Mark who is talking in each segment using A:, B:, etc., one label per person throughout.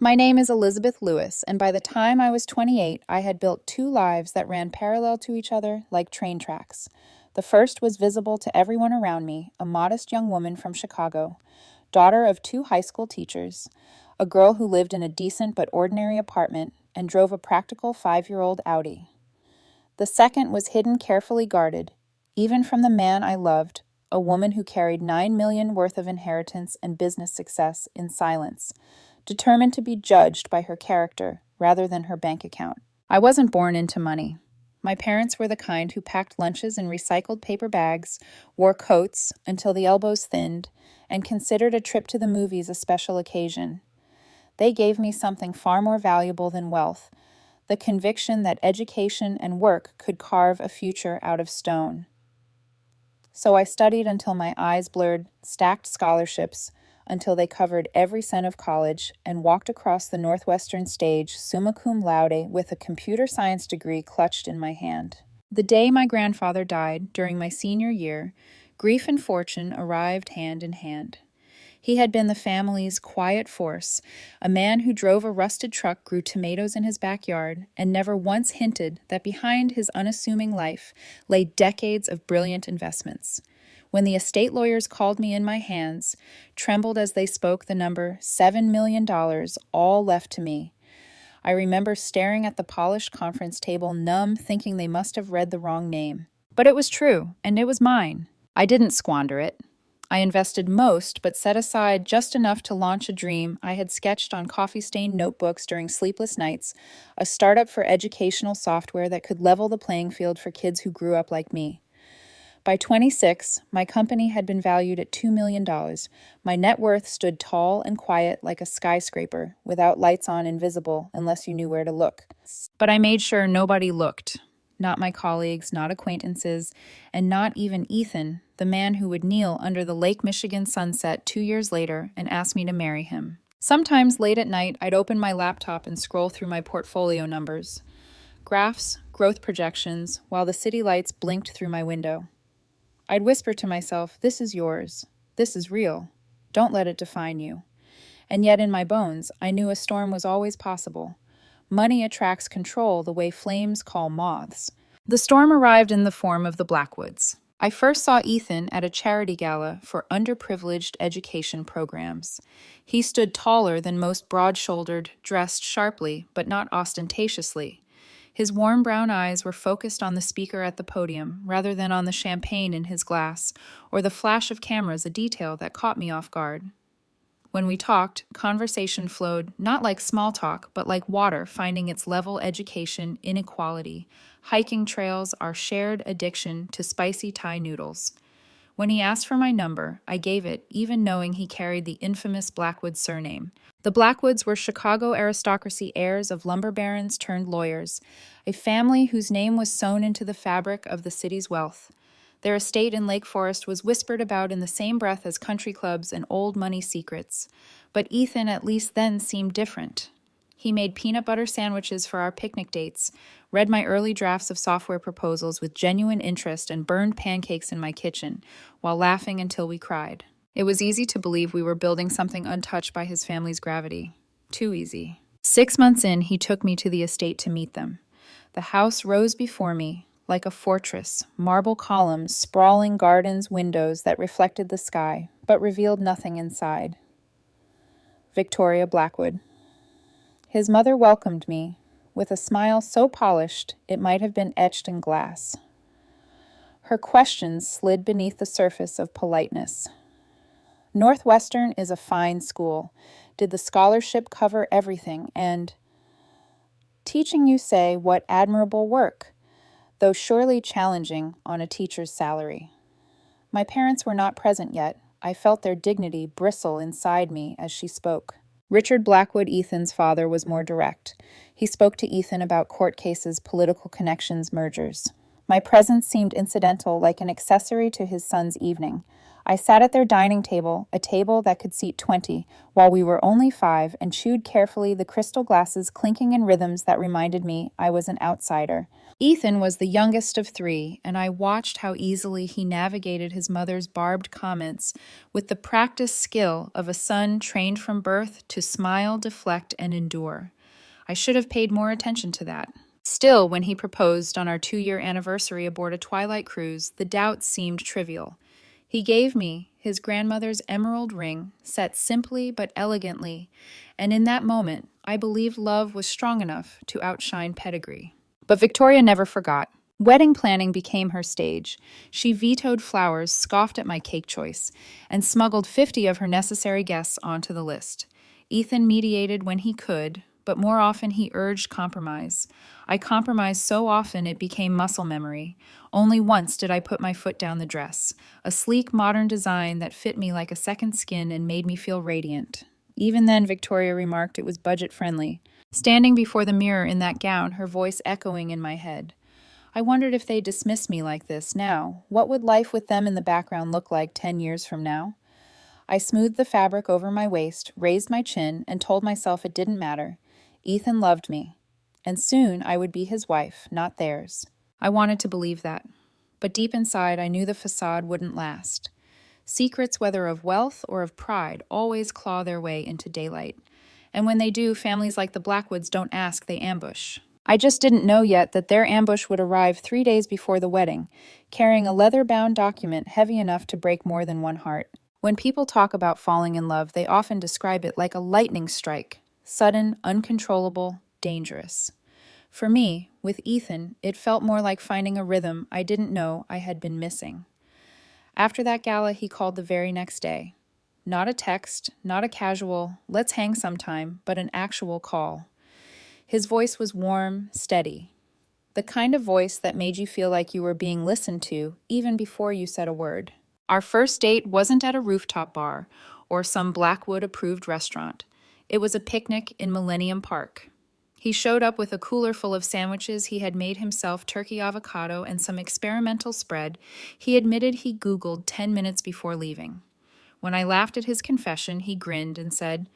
A: My name is Elizabeth Lewis, and by the time I was 28, I had built two lives that ran parallel to each other like train tracks. The first was visible to everyone around me, a modest young woman from Chicago, daughter of two high school teachers, a girl who lived in a decent but ordinary apartment and drove a practical 5-year-old Audi. The second was hidden, carefully guarded, even from the man I loved, a woman who carried $9 million worth of inheritance and business success in silence, determined to be judged by her character rather than her bank account. I wasn't born into money. My parents were the kind who packed lunches in recycled paper bags, wore coats until the elbows thinned, and considered a trip to the movies a special occasion. They gave me something far more valuable than wealth, the conviction that education and work could carve a future out of stone. So I studied until my eyes blurred, stacked scholarships until they covered every cent of college, and walked across the Northwestern stage summa cum laude with a computer science degree clutched in my hand. The day my grandfather died, during my senior year, grief and fortune arrived hand in hand. He had been the family's quiet force, a man who drove a rusted truck, grew tomatoes in his backyard, and never once hinted that behind his unassuming life lay decades of brilliant investments. When the estate lawyers called me in my hands, trembled as they spoke the number $7 million, all left to me. I remember staring at the polished conference table, numb, thinking they must have read the wrong name. But it was true, and it was mine. I didn't squander it. I invested most, but set aside just enough to launch a dream I had sketched on coffee-stained notebooks during sleepless nights, a startup for educational software that could level the playing field for kids who grew up like me. By 26, my company had been valued at $2 million. My net worth stood tall and quiet like a skyscraper, without lights on and visible unless you knew where to look. But I made sure nobody looked. Not my colleagues, not acquaintances, and not even Ethan, the man who would kneel under the Lake Michigan sunset 2 years later and ask me to marry him. Sometimes late at night, I'd open my laptop and scroll through my portfolio numbers. Graphs, growth projections, while the city lights blinked through my window. I'd whisper to myself, "This is yours. This is real. Don't let it define you." And yet in my bones, I knew a storm was always possible. Money attracts control the way flames call moths. The storm arrived in the form of the Blackwoods. I first saw Ethan at a charity gala for underprivileged education programs. He stood taller than most broad-shouldered, dressed sharply, but not ostentatiously. His warm brown eyes were focused on the speaker at the podium, rather than on the champagne in his glass, or the flash of cameras, a detail that caught me off guard. When we talked, conversation flowed not like small talk, but like water finding its level, education, inequality, hiking trails, our shared addiction to spicy Thai noodles. When he asked for my number, I gave it, even knowing he carried the infamous Blackwood surname. The Blackwoods were Chicago aristocracy, heirs of lumber barons turned lawyers, a family whose name was sewn into the fabric of the city's wealth. Their estate in Lake Forest was whispered about in the same breath as country clubs and old money secrets. But Ethan at least then seemed different. He made peanut butter sandwiches for our picnic dates, read my early drafts of software proposals with genuine interest, and burned pancakes in my kitchen, while laughing until we cried. It was easy to believe we were building something untouched by his family's gravity. Too easy. 6 months in, he took me to the estate to meet them. The house rose before me, like a fortress, marble columns, sprawling gardens, windows that reflected the sky, but revealed nothing inside. Victoria Blackwood. His mother welcomed me, with a smile so polished it might have been etched in glass. Her questions slid beneath the surface of politeness. Northwestern is a fine school. Did the scholarship cover everything? And teaching, you say, what admirable work, though surely challenging on a teacher's salary. My parents were not present yet. I felt their dignity bristle inside me as she spoke. Richard Blackwood, Ethan's father, was more direct. He spoke to Ethan about court cases, political connections, mergers. My presence seemed incidental, like an accessory to his son's evening. I sat at their dining table, a table that could seat 20, while we were only 5, and chewed carefully, the crystal glasses clinking in rhythms that reminded me I was an outsider. Ethan was the youngest of 3, and I watched how easily he navigated his mother's barbed comments with the practiced skill of a son trained from birth to smile, deflect, and endure. I should have paid more attention to that. Still, when he proposed on our 2-year anniversary aboard a twilight cruise, the doubts seemed trivial. He gave me his grandmother's emerald ring, set simply but elegantly, and in that moment, I believed love was strong enough to outshine pedigree. But Victoria never forgot. Wedding planning became her stage. She vetoed flowers, scoffed at my cake choice, and smuggled 50 of her necessary guests onto the list. Ethan mediated when he could, but more often he urged compromise. I compromised so often it became muscle memory. Only once did I put my foot down the dress, a sleek modern design that fit me like a second skin and made me feel radiant. Even then, Victoria remarked it was budget-friendly. Standing before the mirror in that gown, her voice echoing in my head. I wondered if they dismissed me like this now. What would life with them in the background look like 10 years from now? I smoothed the fabric over my waist, raised my chin, and told myself it didn't matter. Ethan loved me, and soon I would be his wife, not theirs. I wanted to believe that, but deep inside I knew the facade wouldn't last. Secrets, whether of wealth or of pride, always claw their way into daylight. And when they do, families like the Blackwoods don't ask, they ambush. I just didn't know yet that their ambush would arrive 3 days before the wedding, carrying a leather-bound document heavy enough to break more than one heart. When people talk about falling in love, they often describe it like a lightning strike. Sudden, uncontrollable, dangerous. For me, with Ethan, it felt more like finding a rhythm I didn't know I had been missing. After that gala, he called the very next day. Not a text, not a casual, let's hang sometime, but an actual call. His voice was warm, steady. The kind of voice that made you feel like you were being listened to even before you said a word. Our first date wasn't at a rooftop bar or some Blackwood-approved restaurant. It was a picnic in Millennium Park. He showed up with a cooler full of sandwiches he had made himself, turkey avocado, and some experimental spread he admitted he Googled 10 minutes before leaving. When I laughed at his confession, he grinned and said,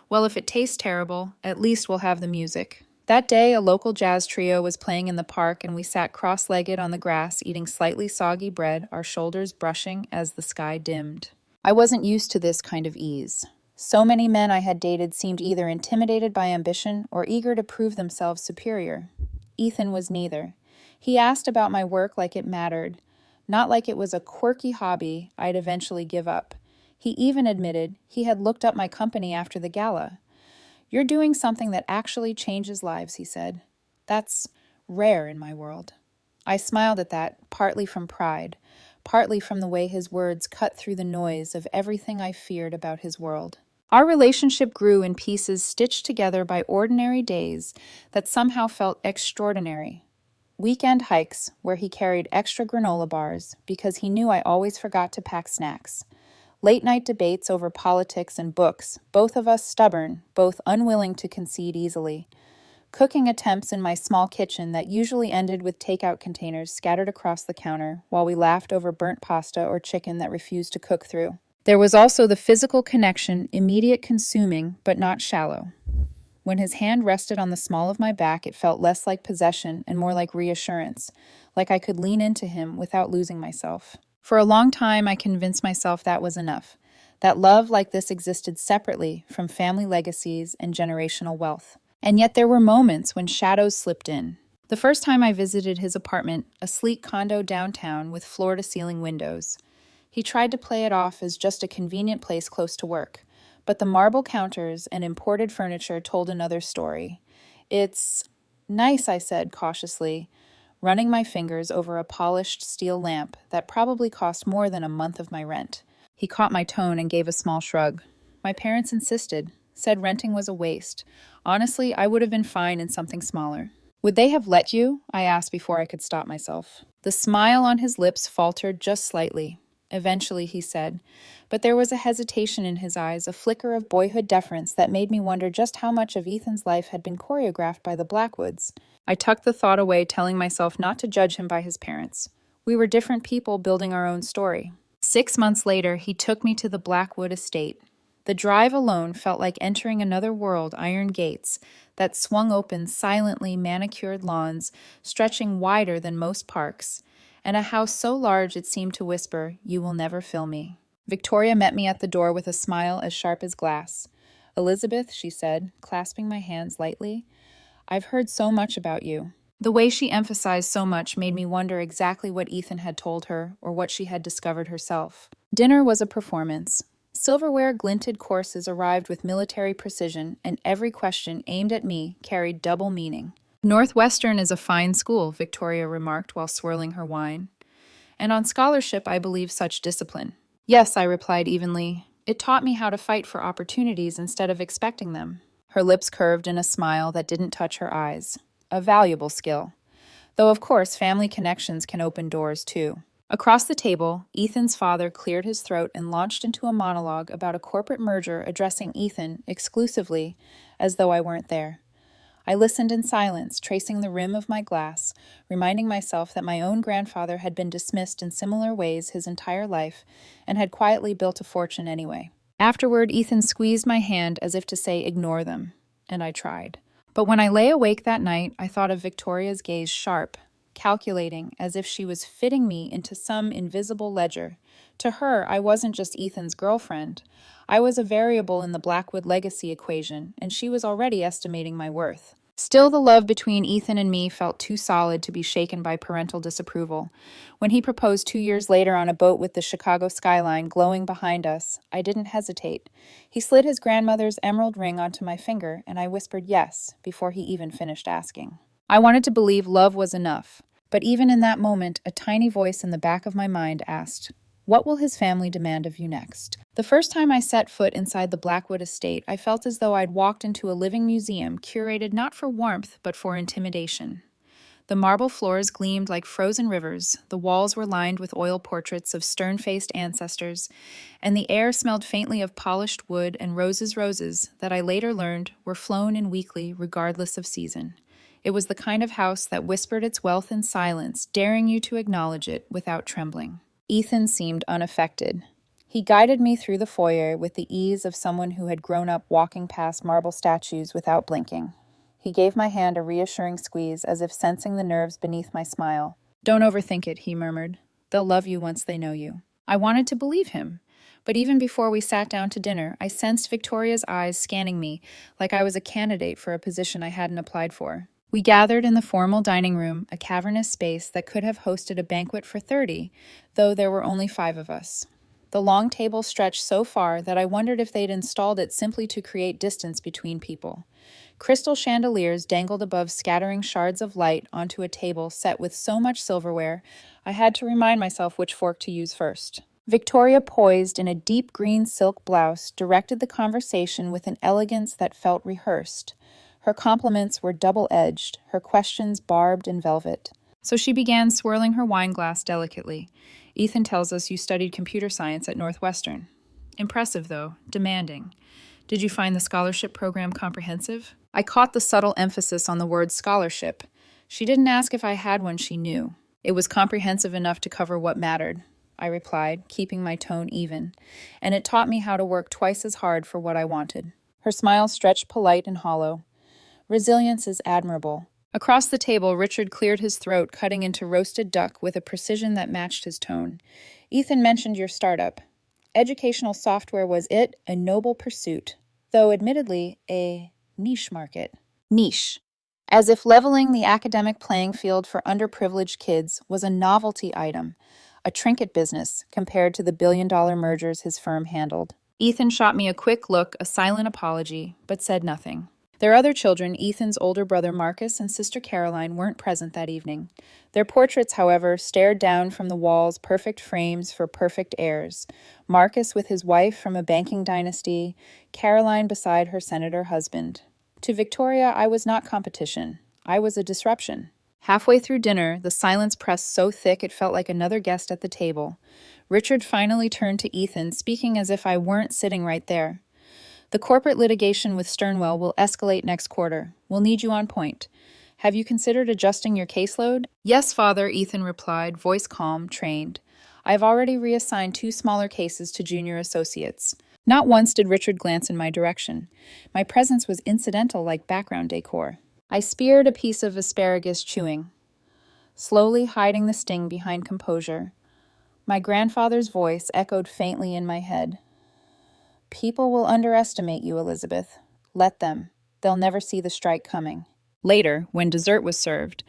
A: "Well, if it tastes terrible, at least we'll have the music." That day, a local jazz trio was playing in the park, and we sat cross-legged on the grass, eating slightly soggy bread, our shoulders brushing as the sky dimmed. I wasn't used to this kind of ease. So many men I had dated seemed either intimidated by ambition or eager to prove themselves superior. Ethan was neither. He asked about my work like it mattered, not like it was a quirky hobby I'd eventually give up. He even admitted he had looked up my company after the gala. "You're doing something that actually changes lives," he said. That's rare in my world. I smiled at that, partly from pride, partly from the way his words cut through the noise of everything I feared about his world. Our relationship grew in pieces stitched together by ordinary days that somehow felt extraordinary. Weekend hikes where he carried extra granola bars because he knew I always forgot to pack snacks. Late-night debates over politics and books, both of us stubborn, both unwilling to concede easily. Cooking attempts in my small kitchen that usually ended with takeout containers scattered across the counter while we laughed over burnt pasta or chicken that refused to cook through. There was also the physical connection, immediate consuming, but not shallow. When his hand rested on the small of my back, it felt less like possession and more like reassurance, like I could lean into him without losing myself. For a long time, I convinced myself that was enough, that love like this existed separately from family legacies and generational wealth. And yet there were moments when shadows slipped in. The first time I visited his apartment, a sleek condo downtown with floor-to-ceiling windows. He tried to play it off as just a convenient place close to work, but the marble counters and imported furniture told another story. "It's nice," I said cautiously, running my fingers over a polished steel lamp that probably cost more than a month of my rent. He caught my tone and gave a small shrug. "My parents insisted, said renting was a waste. Honestly, I would have been fine in something smaller." "Would they have let you?" I asked before I could stop myself. The smile on his lips faltered just slightly. Eventually, he said, but there was a hesitation in his eyes, a flicker of boyhood deference that made me wonder just how much of Ethan's life had been choreographed by the Blackwoods. I tucked the thought away, telling myself not to judge him by his parents. We were different people building our own story. 6 months later, he took me to the Blackwood estate. The drive alone felt like entering another world, iron gates that swung open silently manicured lawns stretching wider than most parks, and a house so large it seemed to whisper, "You will never fill me." Victoria met me at the door with a smile as sharp as glass. "Elizabeth," she said, clasping my hands lightly, "I've heard so much about you." The way she emphasized so much made me wonder exactly what Ethan had told her or what she had discovered herself. Dinner was a performance. Silverware glinted courses arrived with military precision, and every question aimed at me carried double meaning. "Northwestern is a fine school," Victoria remarked while swirling her wine. "And on scholarship, I believe such discipline." "Yes," I replied evenly. "It taught me how to fight for opportunities instead of expecting them." Her lips curved in a smile that didn't touch her eyes. A valuable skill. Though, of course, family connections can open doors, too. Across the table, Ethan's father cleared his throat and launched into a monologue about a corporate merger addressing Ethan exclusively, as though I weren't there. I listened in silence, tracing the rim of my glass, reminding myself that my own grandfather had been dismissed in similar ways his entire life and had quietly built a fortune anyway. Afterward, Ethan squeezed my hand as if to say, "Ignore them," and I tried. But when I lay awake that night, I thought of Victoria's gaze sharp, calculating, as if she was fitting me into some invisible ledger. To her, I wasn't just Ethan's girlfriend. I was a variable in the Blackwood legacy equation, and she was already estimating my worth. Still, the love between Ethan and me felt too solid to be shaken by parental disapproval. When he proposed 2 years later on a boat with the Chicago skyline glowing behind us, I didn't hesitate. He slid his grandmother's emerald ring onto my finger, and I whispered yes before he even finished asking. I wanted to believe love was enough, but even in that moment, a tiny voice in the back of my mind asked, "What will his family demand of you next?" The first time I set foot inside the Blackwood estate, I felt as though I'd walked into a living museum curated not for warmth, but for intimidation. The marble floors gleamed like frozen rivers, the walls were lined with oil portraits of stern-faced ancestors, and the air smelled faintly of polished wood and roses that I later learned were flown in weekly regardless of season. It was the kind of house that whispered its wealth in silence, daring you to acknowledge it without trembling. Ethan seemed unaffected. He guided me through the foyer with the ease of someone who had grown up walking past marble statues without blinking. He gave my hand a reassuring squeeze, as if sensing the nerves beneath my smile. "Don't overthink it," he murmured. "They'll love you once they know you." I wanted to believe him. But even before we sat down to dinner, I sensed Victoria's eyes scanning me like I was a candidate for a position I hadn't applied for. We gathered in the formal dining room, a cavernous space that could have hosted a banquet for 30, though there were only 5 of us. The long table stretched so far that I wondered if they'd installed it simply to create distance between people. Crystal chandeliers dangled above scattering shards of light onto a table set with so much silverware, I had to remind myself which fork to use first. Victoria, poised in a deep green silk blouse, directed the conversation with an elegance that felt rehearsed. Her compliments were double-edged, her questions barbed in velvet. So she began swirling her wine glass delicately. "Ethan tells us you studied computer science at Northwestern. Impressive, though. Demanding. Did you find the scholarship program comprehensive?" I caught the subtle emphasis on the word scholarship. She didn't ask if I had one, she knew. "It was comprehensive enough to cover what mattered," I replied, keeping my tone even. "And it taught me how to work twice as hard for what I wanted." Her smile stretched polite and hollow. "Resilience is admirable." Across the table, Richard cleared his throat, cutting into roasted duck with a precision that matched his tone. "Ethan mentioned your startup. Educational software was a noble pursuit, though admittedly a niche market." Niche. As if leveling the academic playing field for underprivileged kids was a novelty item, a trinket business compared to the billion-dollar mergers his firm handled. Ethan shot me a quick look, a silent apology, but said nothing. Their other children, Ethan's older brother Marcus and sister Caroline, weren't present that evening. Their portraits, however, stared down from the walls, perfect frames for perfect heirs. Marcus with his wife from a banking dynasty, Caroline beside her senator husband. To Victoria, I was not competition. I was a disruption. Halfway through dinner, the silence pressed so thick it felt like another guest at the table. Richard finally turned to Ethan, speaking as if I weren't sitting right there. "The corporate litigation with Sternwell will escalate next quarter. We'll need you on point. Have you considered adjusting your caseload?" "Yes, Father," Ethan replied, voice calm, trained. I've already reassigned 2 smaller cases to junior associates. Not once did Richard glance in my direction. My presence was incidental like background decor. I speared a piece of asparagus, chewing, slowly hiding the sting behind composure. My grandfather's voice echoed faintly in my head. People will underestimate you, Elizabeth. Let them. They'll never see the strike coming. Later, when dessert was served,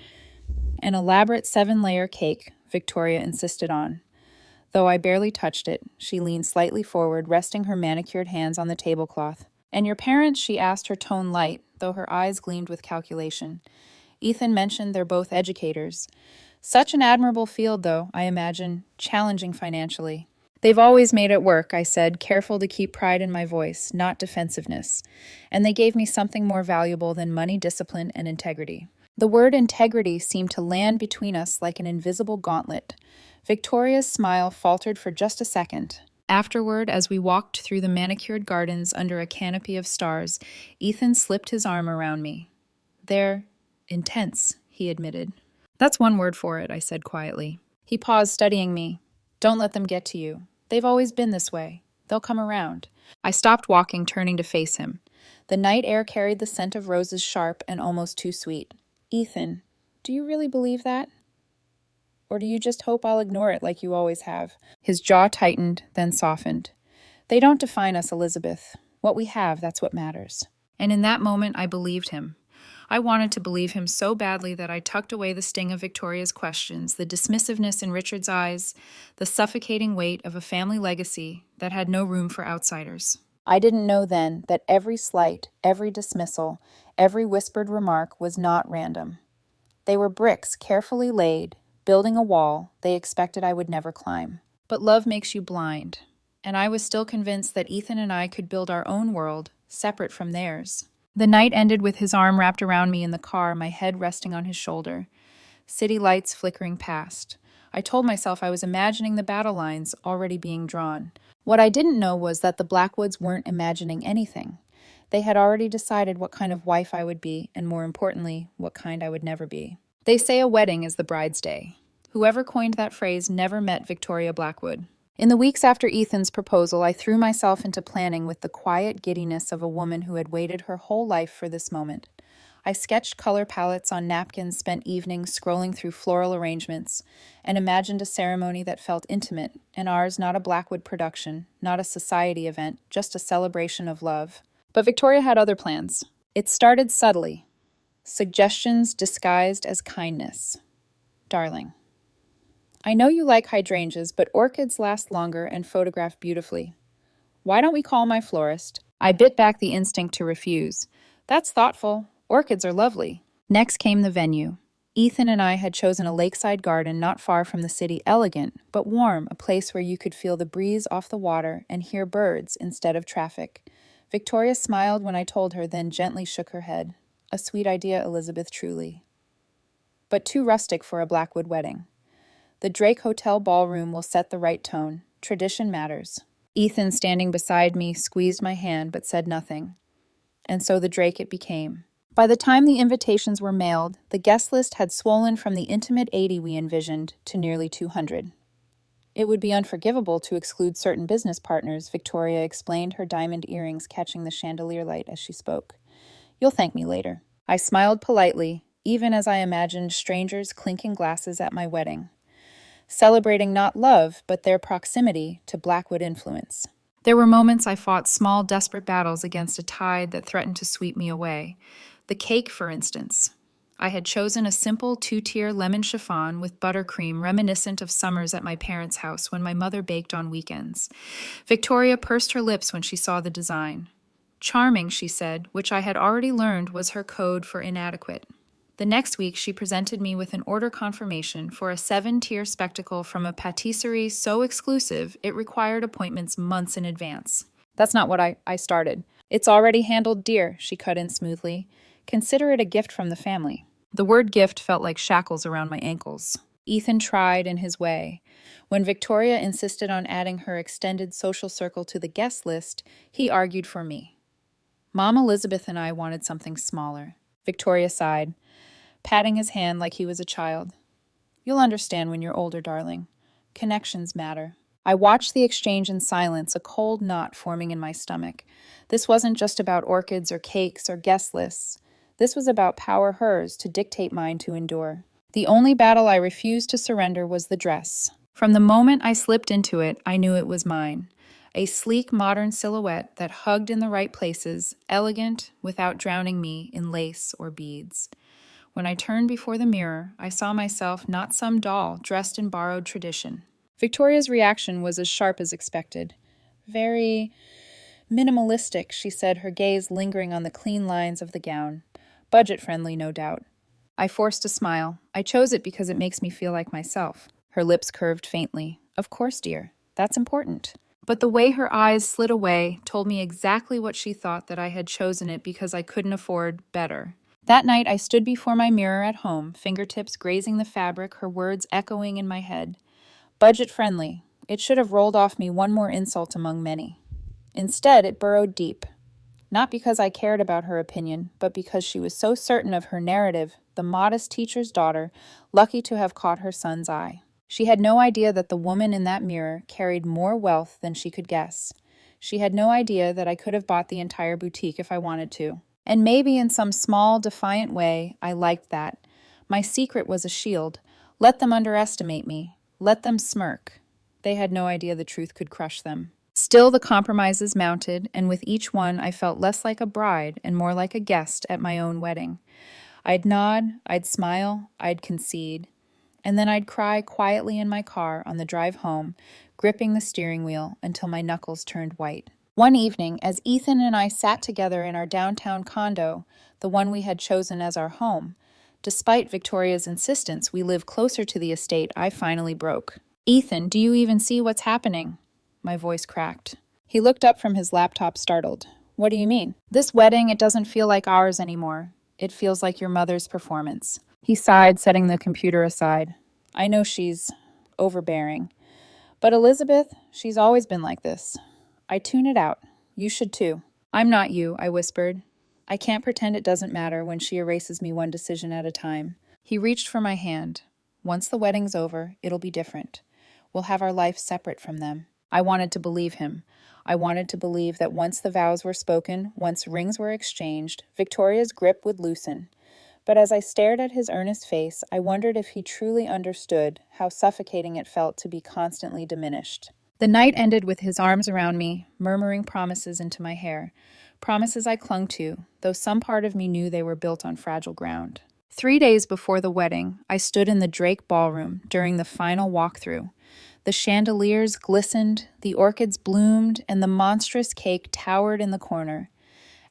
A: an elaborate 7-layer cake Victoria insisted on. Though I barely touched it, she leaned slightly forward, resting her manicured hands on the tablecloth. And your parents, she asked, her tone light, though her eyes gleamed with calculation. Ethan mentioned they're both educators. Such an admirable field, though, I imagine, challenging financially. They've always made it work, I said, careful to keep pride in my voice, not defensiveness. And they gave me something more valuable than money, discipline, and integrity. The word integrity seemed to land between us like an invisible gauntlet. Victoria's smile faltered for just a second. Afterward, as we walked through the manicured gardens under a canopy of stars, Ethan slipped his arm around me. They're intense, he admitted. That's one word for it, I said quietly. He paused, studying me. Don't let them get to you. They've always been this way. They'll come around. I stopped walking, turning to face him. The night air carried the scent of roses, sharp and almost too sweet. Ethan, do you really believe that? Or do you just hope I'll ignore it like you always have? His jaw tightened, then softened. They don't define us, Elizabeth. What we have, that's what matters. And in that moment, I believed him. I wanted to believe him so badly that I tucked away the sting of Victoria's questions, the dismissiveness in Richard's eyes, the suffocating weight of a family legacy that had no room for outsiders. I didn't know then that every slight, every dismissal, every whispered remark was not random. They were bricks carefully laid, building a wall they expected I would never climb. But love makes you blind, and I was still convinced that Ethan and I could build our own world, separate from theirs. The night ended with his arm wrapped around me in the car, my head resting on his shoulder. City lights flickering past. I told myself I was imagining the battle lines already being drawn. What I didn't know was that the Blackwoods weren't imagining anything. They had already decided what kind of wife I would be, and more importantly, what kind I would never be. They say a wedding is the bride's day. Whoever coined that phrase never met Victoria Blackwood. In the weeks after Ethan's proposal, I threw myself into planning with the quiet giddiness of a woman who had waited her whole life for this moment. I sketched color palettes on napkins, spent evenings scrolling through floral arrangements, and imagined a ceremony that felt intimate, and ours not a Blackwood production, not a society event, just a celebration of love. But Victoria had other plans. It started subtly. Suggestions disguised as kindness. Darling, I know you like hydrangeas, but orchids last longer and photograph beautifully. Why don't we call my florist? I bit back the instinct to refuse. That's thoughtful. Orchids are lovely. Next came the venue. Ethan and I had chosen a lakeside garden not far from the city, elegant, but warm, a place where you could feel the breeze off the water and hear birds instead of traffic. Victoria smiled when I told her, then gently shook her head. A sweet idea, Elizabeth, truly. But too rustic for a Blackwood wedding. The Drake Hotel ballroom will set the right tone. Tradition matters. Ethan, standing beside me, squeezed my hand but said nothing. And so the Drake it became. By the time the invitations were mailed, the guest list had swollen from the intimate 80 we envisioned to nearly 200. It would be unforgivable to exclude certain business partners, Victoria explained, her diamond earrings catching the chandelier light as she spoke. You'll thank me later. I smiled politely, even as I imagined strangers clinking glasses at my wedding, celebrating not love, but their proximity to Blackwood influence. There were moments I fought small, desperate battles against a tide that threatened to sweep me away. The cake, for instance. I had chosen a simple 2-tier lemon chiffon with buttercream reminiscent of summers at my parents' house when my mother baked on weekends. Victoria pursed her lips when she saw the design. Charming, she said, which I had already learned was her code for inadequate. The next week, she presented me with an order confirmation for a 7-tier spectacle from a patisserie so exclusive it required appointments months in advance. That's not what I started. It's already handled, dear, she cut in smoothly. Consider it a gift from the family. The word gift felt like shackles around my ankles. Ethan tried in his way. When Victoria insisted on adding her extended social circle to the guest list, he argued for me. Mom Elizabeth and I wanted something smaller. Victoria sighed, patting his hand like he was a child. You'll understand when you're older, darling. Connections matter. I watched the exchange in silence, a cold knot forming in my stomach. This wasn't just about orchids or cakes or guest lists. This was about power hers to dictate mine to endure. The only battle I refused to surrender was the dress. From the moment I slipped into it, I knew it was mine. A sleek, modern silhouette that hugged in the right places, elegant without drowning me in lace or beads. When I turned before the mirror, I saw myself not some doll dressed in borrowed tradition. Victoria's reaction was as sharp as expected. Very minimalistic, she said, her gaze lingering on the clean lines of the gown. Budget-friendly, no doubt. I forced a smile. I chose it because it makes me feel like myself. Her lips curved faintly. Of course, dear. That's important. But the way her eyes slid away told me exactly what she thought, that I had chosen it because I couldn't afford better. That night I stood before my mirror at home, fingertips grazing the fabric, her words echoing in my head. Budget-friendly. It should have rolled off me one more insult among many. Instead, it burrowed deep. Not because I cared about her opinion, but because she was so certain of her narrative, the modest teacher's daughter, lucky to have caught her son's eye. She had no idea that the woman in that mirror carried more wealth than she could guess. She had no idea that I could have bought the entire boutique if I wanted to. And maybe in some small, defiant way, I liked that. My secret was a shield. Let them underestimate me. Let them smirk. They had no idea the truth could crush them. Still, the compromises mounted, and with each one I felt less like a bride and more like a guest at my own wedding. I'd nod, I'd smile, I'd concede. And then I'd cry quietly in my car on the drive home, gripping the steering wheel until my knuckles turned white. One evening, as Ethan and I sat together in our downtown condo, the one we had chosen as our home, despite Victoria's insistence we live closer to the estate, I finally broke. "Ethan, do you even see what's happening?" My voice cracked. He looked up from his laptop, startled. "What do you mean?" "This wedding, it doesn't feel like ours anymore. It feels like your mother's performance." He sighed, setting the computer aside. "I know she's overbearing. But Elizabeth, she's always been like this. I tune it out. You should too." "I'm not you," I whispered. "I can't pretend it doesn't matter when she erases me one decision at a time." He reached for my hand. "Once the wedding's over, it'll be different. We'll have our life separate from them." I wanted to believe him. I wanted to believe that once the vows were spoken, once rings were exchanged, Victoria's grip would loosen. But as I stared at his earnest face, I wondered if he truly understood how suffocating it felt to be constantly diminished. The night ended with his arms around me, murmuring promises into my hair. Promises I clung to, though some part of me knew they were built on fragile ground. 3 days before the wedding, I stood in the Drake Ballroom during the final walkthrough. The chandeliers glistened, the orchids bloomed, and the monstrous cake towered in the corner.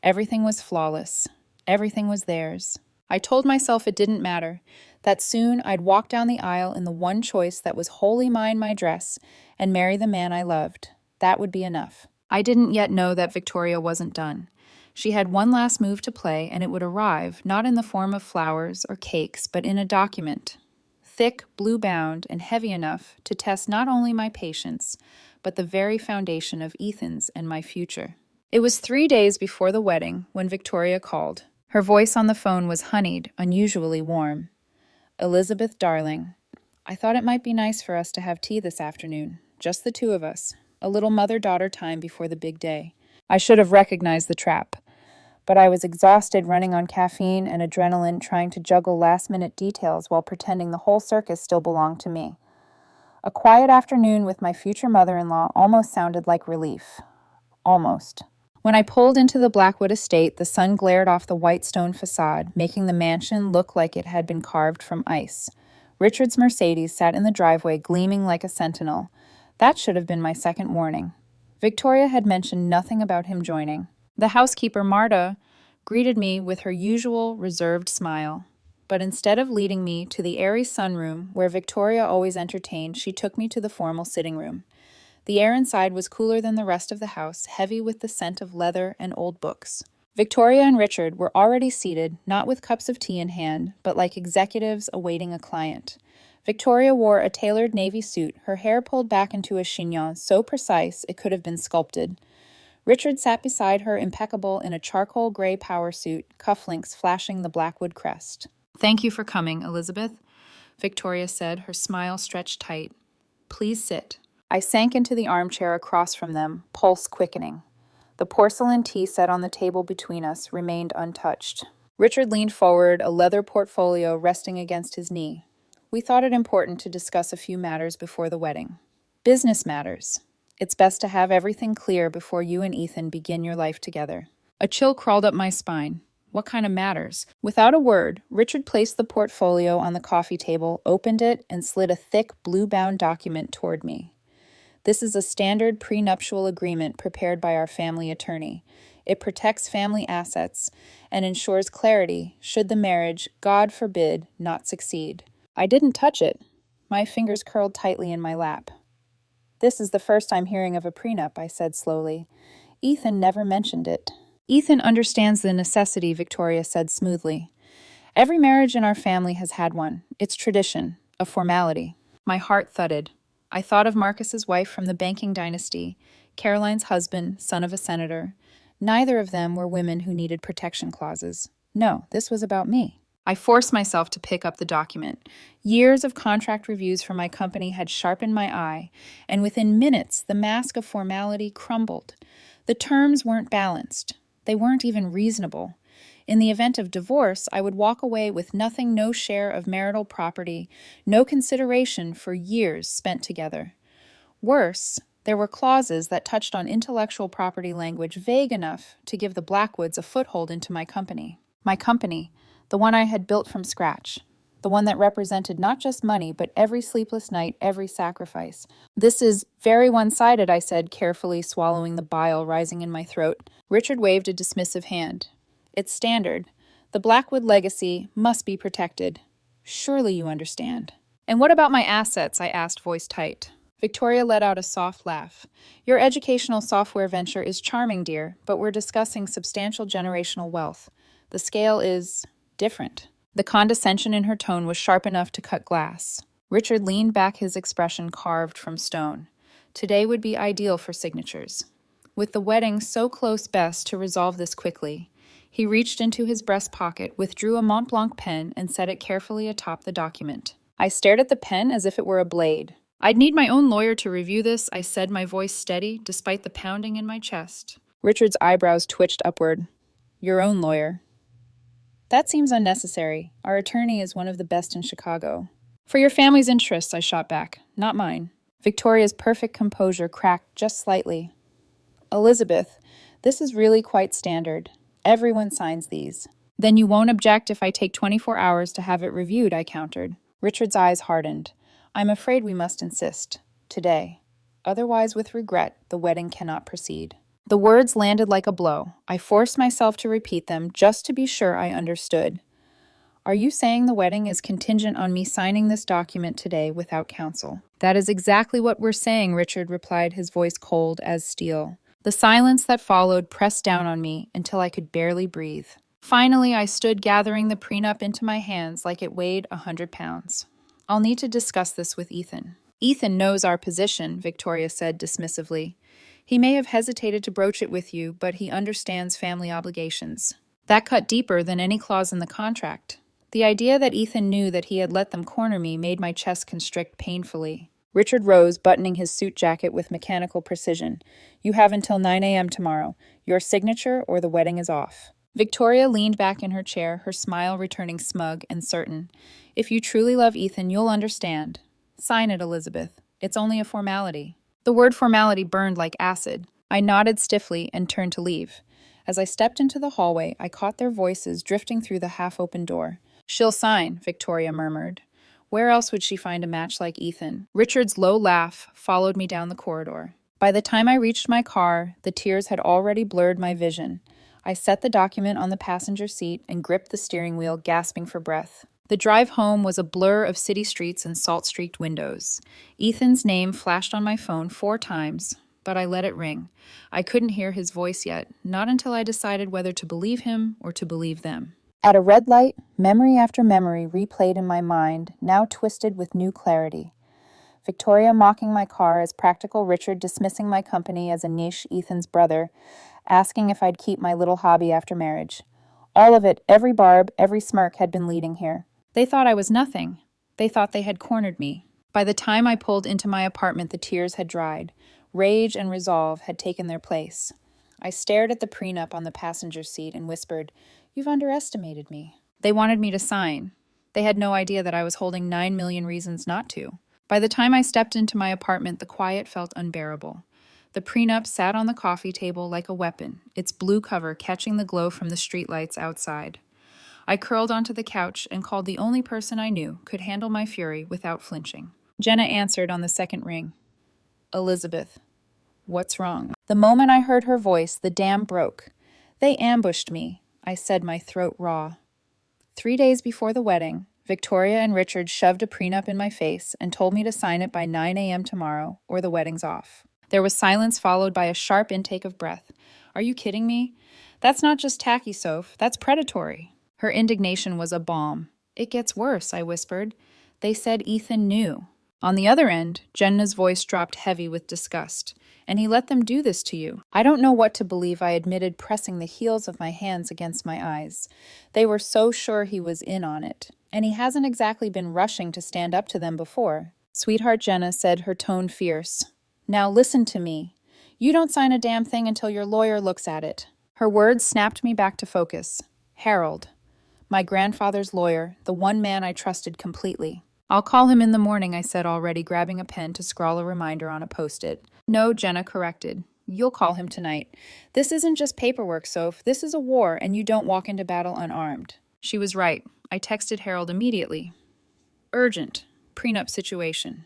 A: Everything was flawless. Everything was theirs. I told myself it didn't matter, that soon I'd walk down the aisle in the one choice that was wholly mine, my dress, and marry the man I loved. That would be enough. I didn't yet know that Victoria wasn't done. She had one last move to play, and it would arrive, not in the form of flowers or cakes, but in a document. Thick, blue-bound, and heavy enough to test not only my patience, but the very foundation of Ethan's and my future. It was 3 days before the wedding when Victoria called. Her voice on the phone was honeyed, unusually warm. "Elizabeth, darling, I thought it might be nice for us to have tea this afternoon, just the two of us, a little mother-daughter time before the big day." I should have recognized the trap, but I was exhausted running on caffeine and adrenaline, trying to juggle last-minute details while pretending the whole circus still belonged to me. A quiet afternoon with my future mother-in-law almost sounded like relief. Almost. When I pulled into the Blackwood estate, the sun glared off the white stone facade, making the mansion look like it had been carved from ice. Richard's Mercedes sat in the driveway, gleaming like a sentinel. That should have been my second warning. Victoria had mentioned nothing about him joining. The housekeeper, Marta, greeted me with her usual reserved smile. But instead of leading me to the airy sunroom where Victoria always entertained, she took me to the formal sitting room. The air inside was cooler than the rest of the house, heavy with the scent of leather and old books. Victoria and Richard were already seated, not with cups of tea in hand, but like executives awaiting a client. Victoria wore a tailored navy suit, her hair pulled back into a chignon so precise it could have been sculpted. Richard sat beside her, impeccable in a charcoal gray power suit, cufflinks flashing the Blackwood crest. "Thank you for coming, Elizabeth," Victoria said, her smile stretched tight. Please sit. I sank into the armchair across from them, pulse quickening. The porcelain tea set on the table between us remained untouched. Richard leaned forward, a leather portfolio resting against his knee. We thought it important to discuss a few matters before the wedding. Business matters. It's best to have everything clear before you and Ethan begin your life together. A chill crawled up my spine. What kind of matters? Without a word, Richard placed the portfolio on the coffee table, opened it, and slid a thick, blue-bound document toward me. This is a standard prenuptial agreement prepared by our family attorney. It protects family assets and ensures clarity should the marriage, God forbid, not succeed. I didn't touch it. My fingers curled tightly in my lap. This is the first I'm hearing of a prenup, I said slowly. Ethan never mentioned it. Ethan understands the necessity, Victoria said smoothly. Every marriage in our family has had one. It's tradition, a formality. My heart thudded. I thought of Marcus's wife from the banking dynasty, Caroline's husband, son of a senator. Neither of them were women who needed protection clauses. No, this was about me. I forced myself to pick up the document. Years of contract reviews for my company had sharpened my eye, and within minutes the mask of formality crumbled. The terms weren't balanced. They weren't even reasonable. In the event of divorce, I would walk away with nothing, no share of marital property, no consideration for years spent together. Worse, there were clauses that touched on intellectual property language vague enough to give the Blackwoods a foothold into my company. My company, the one I had built from scratch. The one that represented not just money, but every sleepless night, every sacrifice. This is very one-sided, I said, carefully swallowing the bile rising in my throat. Richard waved a dismissive hand. It's standard. The Blackwood legacy must be protected. Surely you understand. And what about my assets? I asked, voice tight. Victoria let out a soft laugh. Your educational software venture is charming, dear, but we're discussing substantial generational wealth. The scale is different. The condescension in her tone was sharp enough to cut glass. Richard leaned back, his expression carved from stone. Today would be ideal for signatures. With the wedding so close, best to resolve this quickly. He reached into his breast pocket, withdrew a Mont Blanc pen, and set it carefully atop the document. I stared at the pen as if it were a blade. I'd need my own lawyer to review this, I said, my voice steady, despite the pounding in my chest. Richard's eyebrows twitched upward. Your own lawyer. That seems unnecessary. Our attorney is one of the best in Chicago. For your family's interests, I shot back, not mine. Victoria's perfect composure cracked just slightly. Elizabeth, this is really quite standard. Everyone signs these. Then you won't object if I take 24 hours to have it reviewed, I countered. Richard's eyes hardened. I'm afraid we must insist. Today. Otherwise, with regret, the wedding cannot proceed. The words landed like a blow. I forced myself to repeat them just to be sure I understood. Are you saying the wedding is contingent on me signing this document today without counsel? That is exactly what we're saying, Richard replied, his voice cold as steel. The silence that followed pressed down on me until I could barely breathe. Finally, I stood gathering the prenup into my hands like it weighed 100 pounds. I'll need to discuss this with Ethan. Ethan knows our position, Victoria said dismissively. He may have hesitated to broach it with you, but he understands family obligations. That cut deeper than any clause in the contract. The idea that Ethan knew that he had let them corner me made my chest constrict painfully. Richard rose, buttoning his suit jacket with mechanical precision. You have until 9 a.m. tomorrow. Your signature or the wedding is off. Victoria leaned back in her chair, her smile returning smug and certain. If you truly love Ethan, you'll understand. Sign it, Elizabeth. It's only a formality. The word formality burned like acid. I nodded stiffly and turned to leave. As I stepped into the hallway, I caught their voices drifting through the half-open door. She'll sign, Victoria murmured. Where else would she find a match like Ethan? Richard's low laugh followed me down the corridor. By the time I reached my car, the tears had already blurred my vision. I set the document on the passenger seat and gripped the steering wheel, gasping for breath. The drive home was a blur of city streets and salt-streaked windows. Ethan's name flashed on my phone 4 times, but I let it ring. I couldn't hear his voice yet, not until I decided whether to believe him or to believe them. At a red light, memory after memory replayed in my mind, now twisted with new clarity. Victoria mocking my car as practical, Richard dismissing my company as a niche, Ethan's brother, asking if I'd keep my little hobby after marriage. All of it, every barb, every smirk had been leading here. They thought I was nothing. They thought they had cornered me. By the time I pulled into my apartment, the tears had dried. Rage and resolve had taken their place. I stared at the prenup on the passenger seat and whispered, "You've underestimated me." They wanted me to sign. They had no idea that I was holding 9 million reasons not to. By the time I stepped into my apartment, the quiet felt unbearable. The prenup sat on the coffee table like a weapon, its blue cover catching the glow from the streetlights outside. I curled onto the couch and called the only person I knew could handle my fury without flinching. Jenna answered on the second ring. "Elizabeth, what's wrong?" The moment I heard her voice, the dam broke. "They ambushed me," I said, my throat raw. 3 days before the wedding, Victoria and Richard shoved a prenup in my face and told me to sign it by 9 a.m. tomorrow, or the wedding's off. There was silence followed by a sharp intake of breath. "Are you kidding me? That's not just tacky, Soph. That's predatory." Her indignation was a balm. "It gets worse," I whispered. "They said Ethan knew." On the other end, Jenna's voice dropped heavy with disgust. "And he let them do this to you." I don't know what to believe, I admitted, pressing the heels of my hands against my eyes. They were so sure he was in on it. And he hasn't exactly been rushing to stand up to them before. "Sweetheart," Jenna said, her tone fierce. "Now listen to me. You don't sign a damn thing until your lawyer looks at it." Her words snapped me back to focus. Harold. My grandfather's lawyer, the one man I trusted completely. "I'll call him in the morning," I said, already grabbing a pen to scrawl a reminder on a post-it. "No," Jenna corrected. "You'll call him tonight. This isn't just paperwork, Soph. This is a war, and you don't walk into battle unarmed." She was right. I texted Harold immediately. "Urgent. Prenup situation.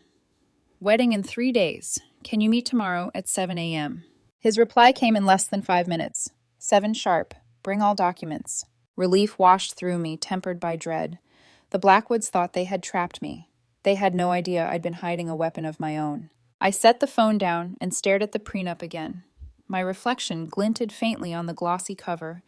A: Wedding in 3 days. Can you meet tomorrow at 7 a.m.? His reply came in less than 5 minutes. 7 sharp. Bring all documents. Relief washed through me, tempered by dread. The Blackwoods thought they had trapped me. They had no idea I'd been hiding a weapon of my own. I set the phone down and stared at the prenup again. My reflection glinted faintly on the glossy cover.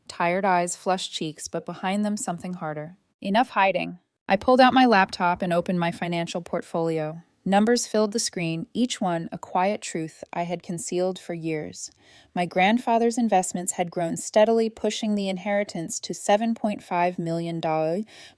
A: Tired eyes, flushed cheeks, but behind them something harder. Enough hiding. I pulled out my laptop and opened my financial portfolio. Numbers filled the screen, each one a quiet truth I had concealed for years. My grandfather's investments had grown steadily, pushing the inheritance to $7.5 million.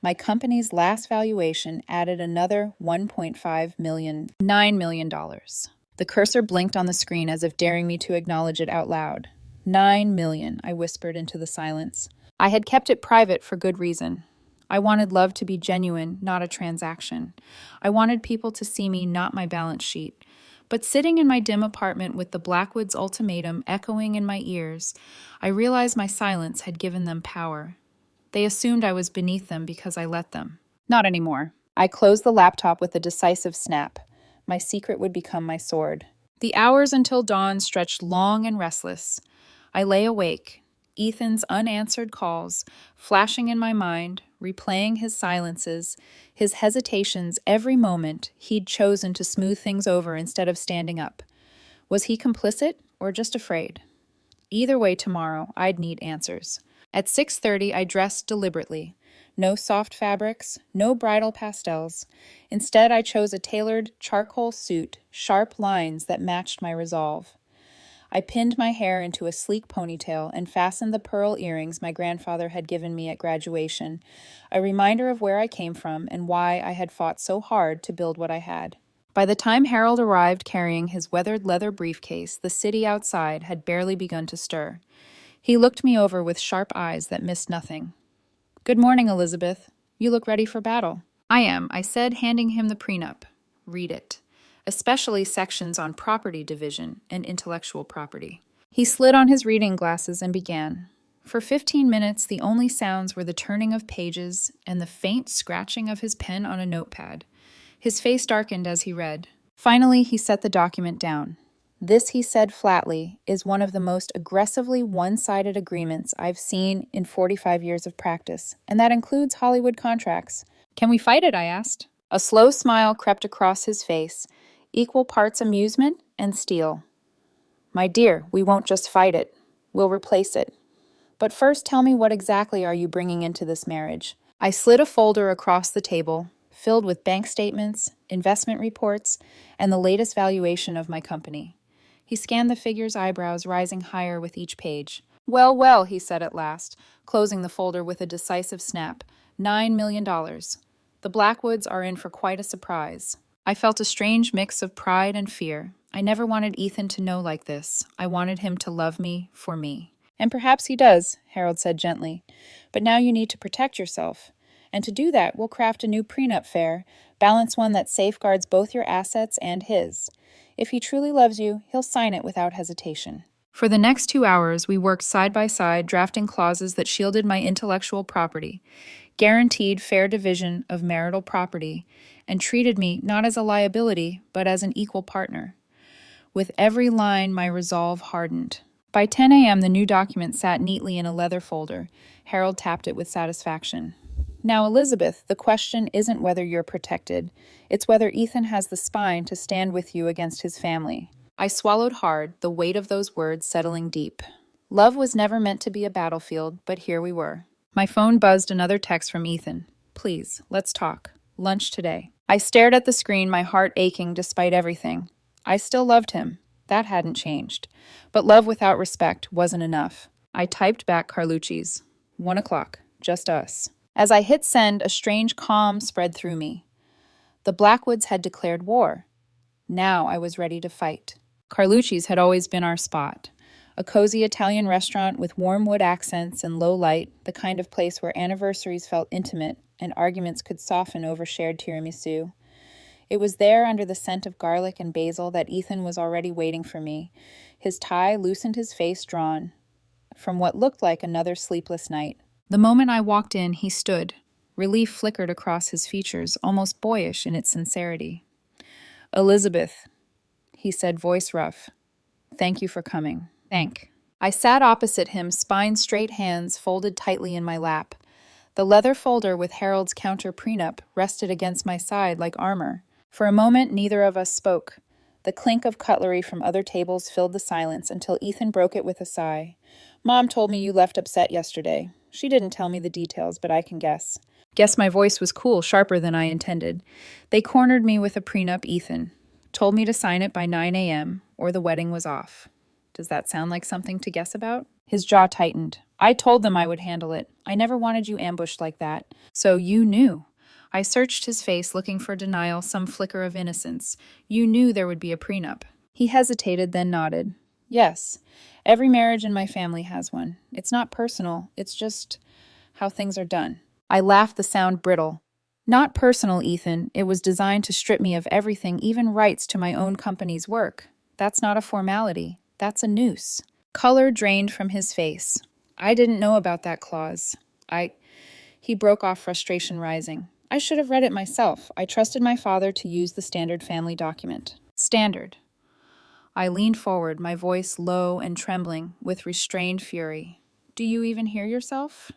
A: My company's last valuation added another $1.5 million, $9 million. The cursor blinked on the screen as if daring me to acknowledge it out loud. 9 million, I whispered into the silence. I had kept it private for good reason. I wanted love to be genuine, not a transaction. I wanted people to see me, not my balance sheet. But sitting in my dim apartment with the Blackwoods ultimatum echoing in my ears, I realized my silence had given them power. They assumed I was beneath them because I let them. Not anymore. I closed the laptop with a decisive snap. My secret would become my sword. The hours until dawn stretched long and restless. I lay awake, Ethan's unanswered calls flashing in my mind, replaying his silences, his hesitations every moment he'd chosen to smooth things over instead of standing up. Was he complicit or just afraid? Either way, tomorrow, I'd need answers. At 6:30, I dressed deliberately. No soft fabrics, no bridal pastels. Instead, I chose a tailored charcoal suit, sharp lines that matched my resolve. I pinned my hair into a sleek ponytail and fastened the pearl earrings my grandfather had given me at graduation, a reminder of where I came from and why I had fought so hard to build what I had. By the time Harold arrived carrying his weathered leather briefcase, the city outside had barely begun to stir. He looked me over with sharp eyes that missed nothing. "Good morning, Elizabeth. You look ready for battle." "I am," I said, handing him the prenup. "Read it. Especially sections on property division and intellectual property." He slid on his reading glasses and began. For 15 minutes, the only sounds were the turning of pages and the faint scratching of his pen on a notepad. His face darkened as he read. Finally, he set the document down. "This," he said flatly, "is one of the most aggressively one-sided agreements I've seen in 45 years of practice, and that includes Hollywood contracts." "Can we fight it?" I asked. A slow smile crept across his face, equal parts amusement and steel. "My dear, we won't just fight it. We'll replace it. But first, tell me, what exactly are you bringing into this marriage?" I slid a folder across the table, filled with bank statements, investment reports, and the latest valuation of my company. He scanned the figures, eyebrows rising higher with each page. "Well, well," he said at last, closing the folder with a decisive snap. $9 million. The Blackwoods are in for quite a surprise. I felt a strange mix of pride and fear. I never wanted Ethan to know like this. I wanted him to love me for me. And perhaps he does, Harold said gently. But now you need to protect yourself. And to do that, we'll craft a new prenup fair, balance one that safeguards both your assets and his. If he truly loves you, he'll sign it without hesitation. For the next 2 hours, we worked side by side, drafting clauses that shielded my intellectual property, guaranteed fair division of marital property, and treated me not as a liability, but as an equal partner. With every line, my resolve hardened. By 10 a.m., the new document sat neatly in a leather folder. Harold tapped it with satisfaction. Now, Elizabeth, the question isn't whether you're protected. It's whether Ethan has the spine to stand with you against his family. I swallowed hard, the weight of those words settling deep. Love was never meant to be a battlefield, but here we were. My phone buzzed another text from Ethan. Please, let's talk. Lunch today. I stared at the screen, my heart aching despite everything. I still loved him. That hadn't changed. But love without respect wasn't enough. I typed back Carlucci's. 1 o'clock. Just us. As I hit send, a strange calm spread through me. The Blackwoods had declared war. Now I was ready to fight. Carlucci's had always been our spot. A cozy Italian restaurant with warm wood accents and low light, the kind of place where anniversaries felt intimate and arguments could soften over shared tiramisu. It was there, under the scent of garlic and basil, that Ethan was already waiting for me. His tie loosened, his face drawn from what looked like another sleepless night. The moment I walked in, he stood. Relief flickered across his features, almost boyish in its sincerity. Elizabeth, he said, voice rough. Thank you for coming. Thank. I sat opposite him, spine straight, hands folded tightly in my lap. The leather folder with Harold's counter prenup rested against my side like armor. For a moment, neither of us spoke. The clink of cutlery from other tables filled the silence until Ethan broke it with a sigh. Mom told me you left upset yesterday. She didn't tell me the details, but I can guess. Guess my voice was cool, sharper than I intended. They cornered me with a prenup, Ethan. Told me to sign it by 9 a.m., or the wedding was off. Does that sound like something to guess about? His jaw tightened. I told them I would handle it. I never wanted you ambushed like that. So you knew. I searched his face, looking for denial, some flicker of innocence. You knew there would be a prenup. He hesitated, then nodded. Yes. Every marriage in my family has one. It's not personal. It's just how things are done. I laughed, the sound brittle. Not personal, Ethan. It was designed to strip me of everything, even rights to my own company's work. That's not a formality. That's a noose. Color drained from his face. I didn't know about that clause. He broke off, frustration rising. I should have read it myself. I trusted my father to use the standard family document. Standard. I leaned forward, my voice low and trembling with restrained fury. Do you even hear yourself?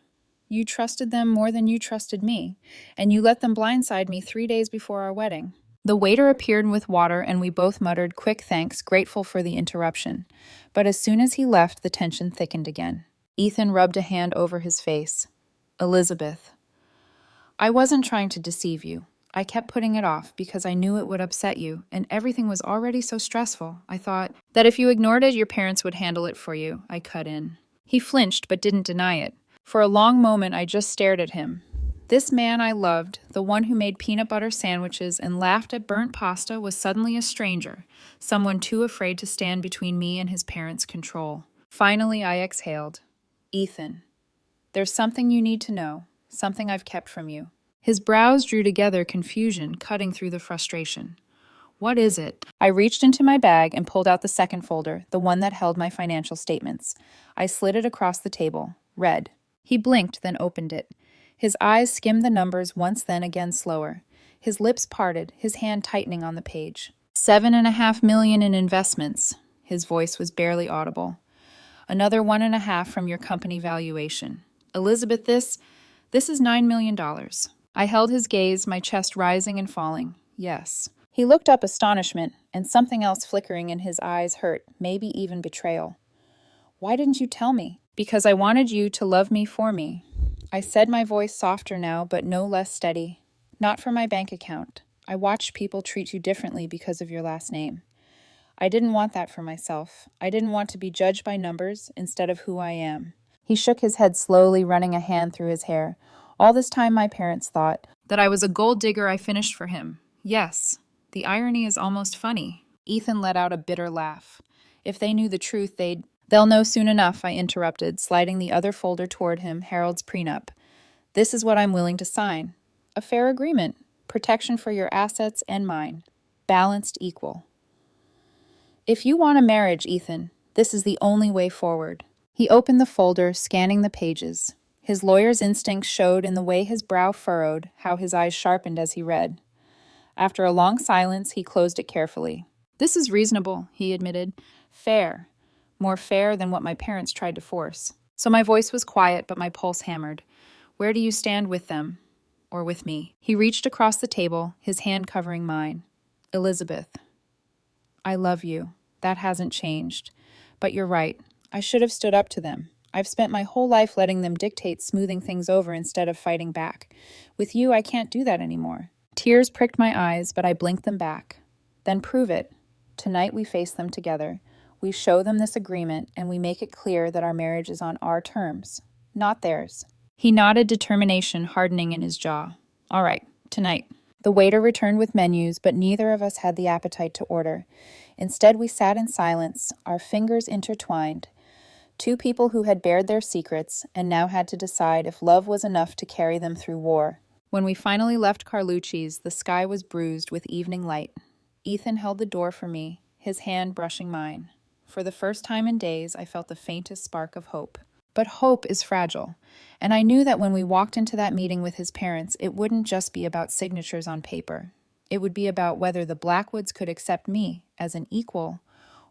A: You trusted them more than you trusted me, and you let them blindside me 3 days before our wedding. The waiter appeared with water, and we both muttered quick thanks, grateful for the interruption. But as soon as he left, the tension thickened again. Ethan rubbed a hand over his face. Elizabeth. I wasn't trying to deceive you. I kept putting it off because I knew it would upset you, and everything was already so stressful. I thought that if you ignored it, your parents would handle it for you. I cut in. He flinched but didn't deny it. For a long moment, I just stared at him. This man I loved, the one who made peanut butter sandwiches and laughed at burnt pasta, was suddenly a stranger, someone too afraid to stand between me and his parents' control. Finally, I exhaled. Ethan, there's something you need to know, something I've kept from you. His brows drew together, confusion cutting through the frustration. What is it? I reached into my bag and pulled out the second folder, the one that held my financial statements. I slid it across the table, read. He blinked, then opened it. His eyes skimmed the numbers once, then again slower. His lips parted, his hand tightening on the page. $7.5 million in investments. His voice was barely audible. Another 1.5 from your company valuation. Elizabeth, this is $9 million. I held his gaze, my chest rising and falling. Yes. He looked up, astonishment, and something else flickering in his eyes, hurt, maybe even betrayal. Why didn't you tell me? Because I wanted you to love me for me. I said, my voice softer now, but no less steady. Not for my bank account. I watched people treat you differently because of your last name. I didn't want that for myself. I didn't want to be judged by numbers instead of who I am. He shook his head slowly, running a hand through his hair. All this time my parents thought that I was a gold digger. I finished for him. Yes, The irony is almost funny. Ethan let out a bitter laugh. If they knew the truth, They'll know soon enough, I interrupted, sliding the other folder toward him, Harold's prenup. This is what I'm willing to sign. A fair agreement. Protection for your assets and mine. Balanced equal. If you want a marriage, Ethan, this is the only way forward. He opened the folder, scanning the pages. His lawyer's instincts showed in the way his brow furrowed, how his eyes sharpened as he read. After a long silence, he closed it carefully. This is reasonable, he admitted. Fair. More fair than what my parents tried to force. So my voice was quiet, but my pulse hammered. Where do you stand with them? Or with me? He reached across the table, his hand covering mine. Elizabeth. I love you. That hasn't changed. But you're right. I should have stood up to them. I've spent my whole life letting them dictate smoothing things over instead of fighting back. With you, I can't do that anymore. Tears pricked my eyes, but I blinked them back. Then prove it. Tonight we face them together. We show them this agreement, and we make it clear that our marriage is on our terms, not theirs. He nodded, determination hardening in his jaw. All right, tonight. The waiter returned with menus, but neither of us had the appetite to order. Instead, we sat in silence, our fingers intertwined. Two people who had bared their secrets and now had to decide if love was enough to carry them through war. When we finally left Carlucci's, the sky was bruised with evening light. Ethan held the door for me, his hand brushing mine. For the first time in days, I felt the faintest spark of hope. But hope is fragile, and I knew that when we walked into that meeting with his parents, it wouldn't just be about signatures on paper. It would be about whether the Blackwoods could accept me as an equal,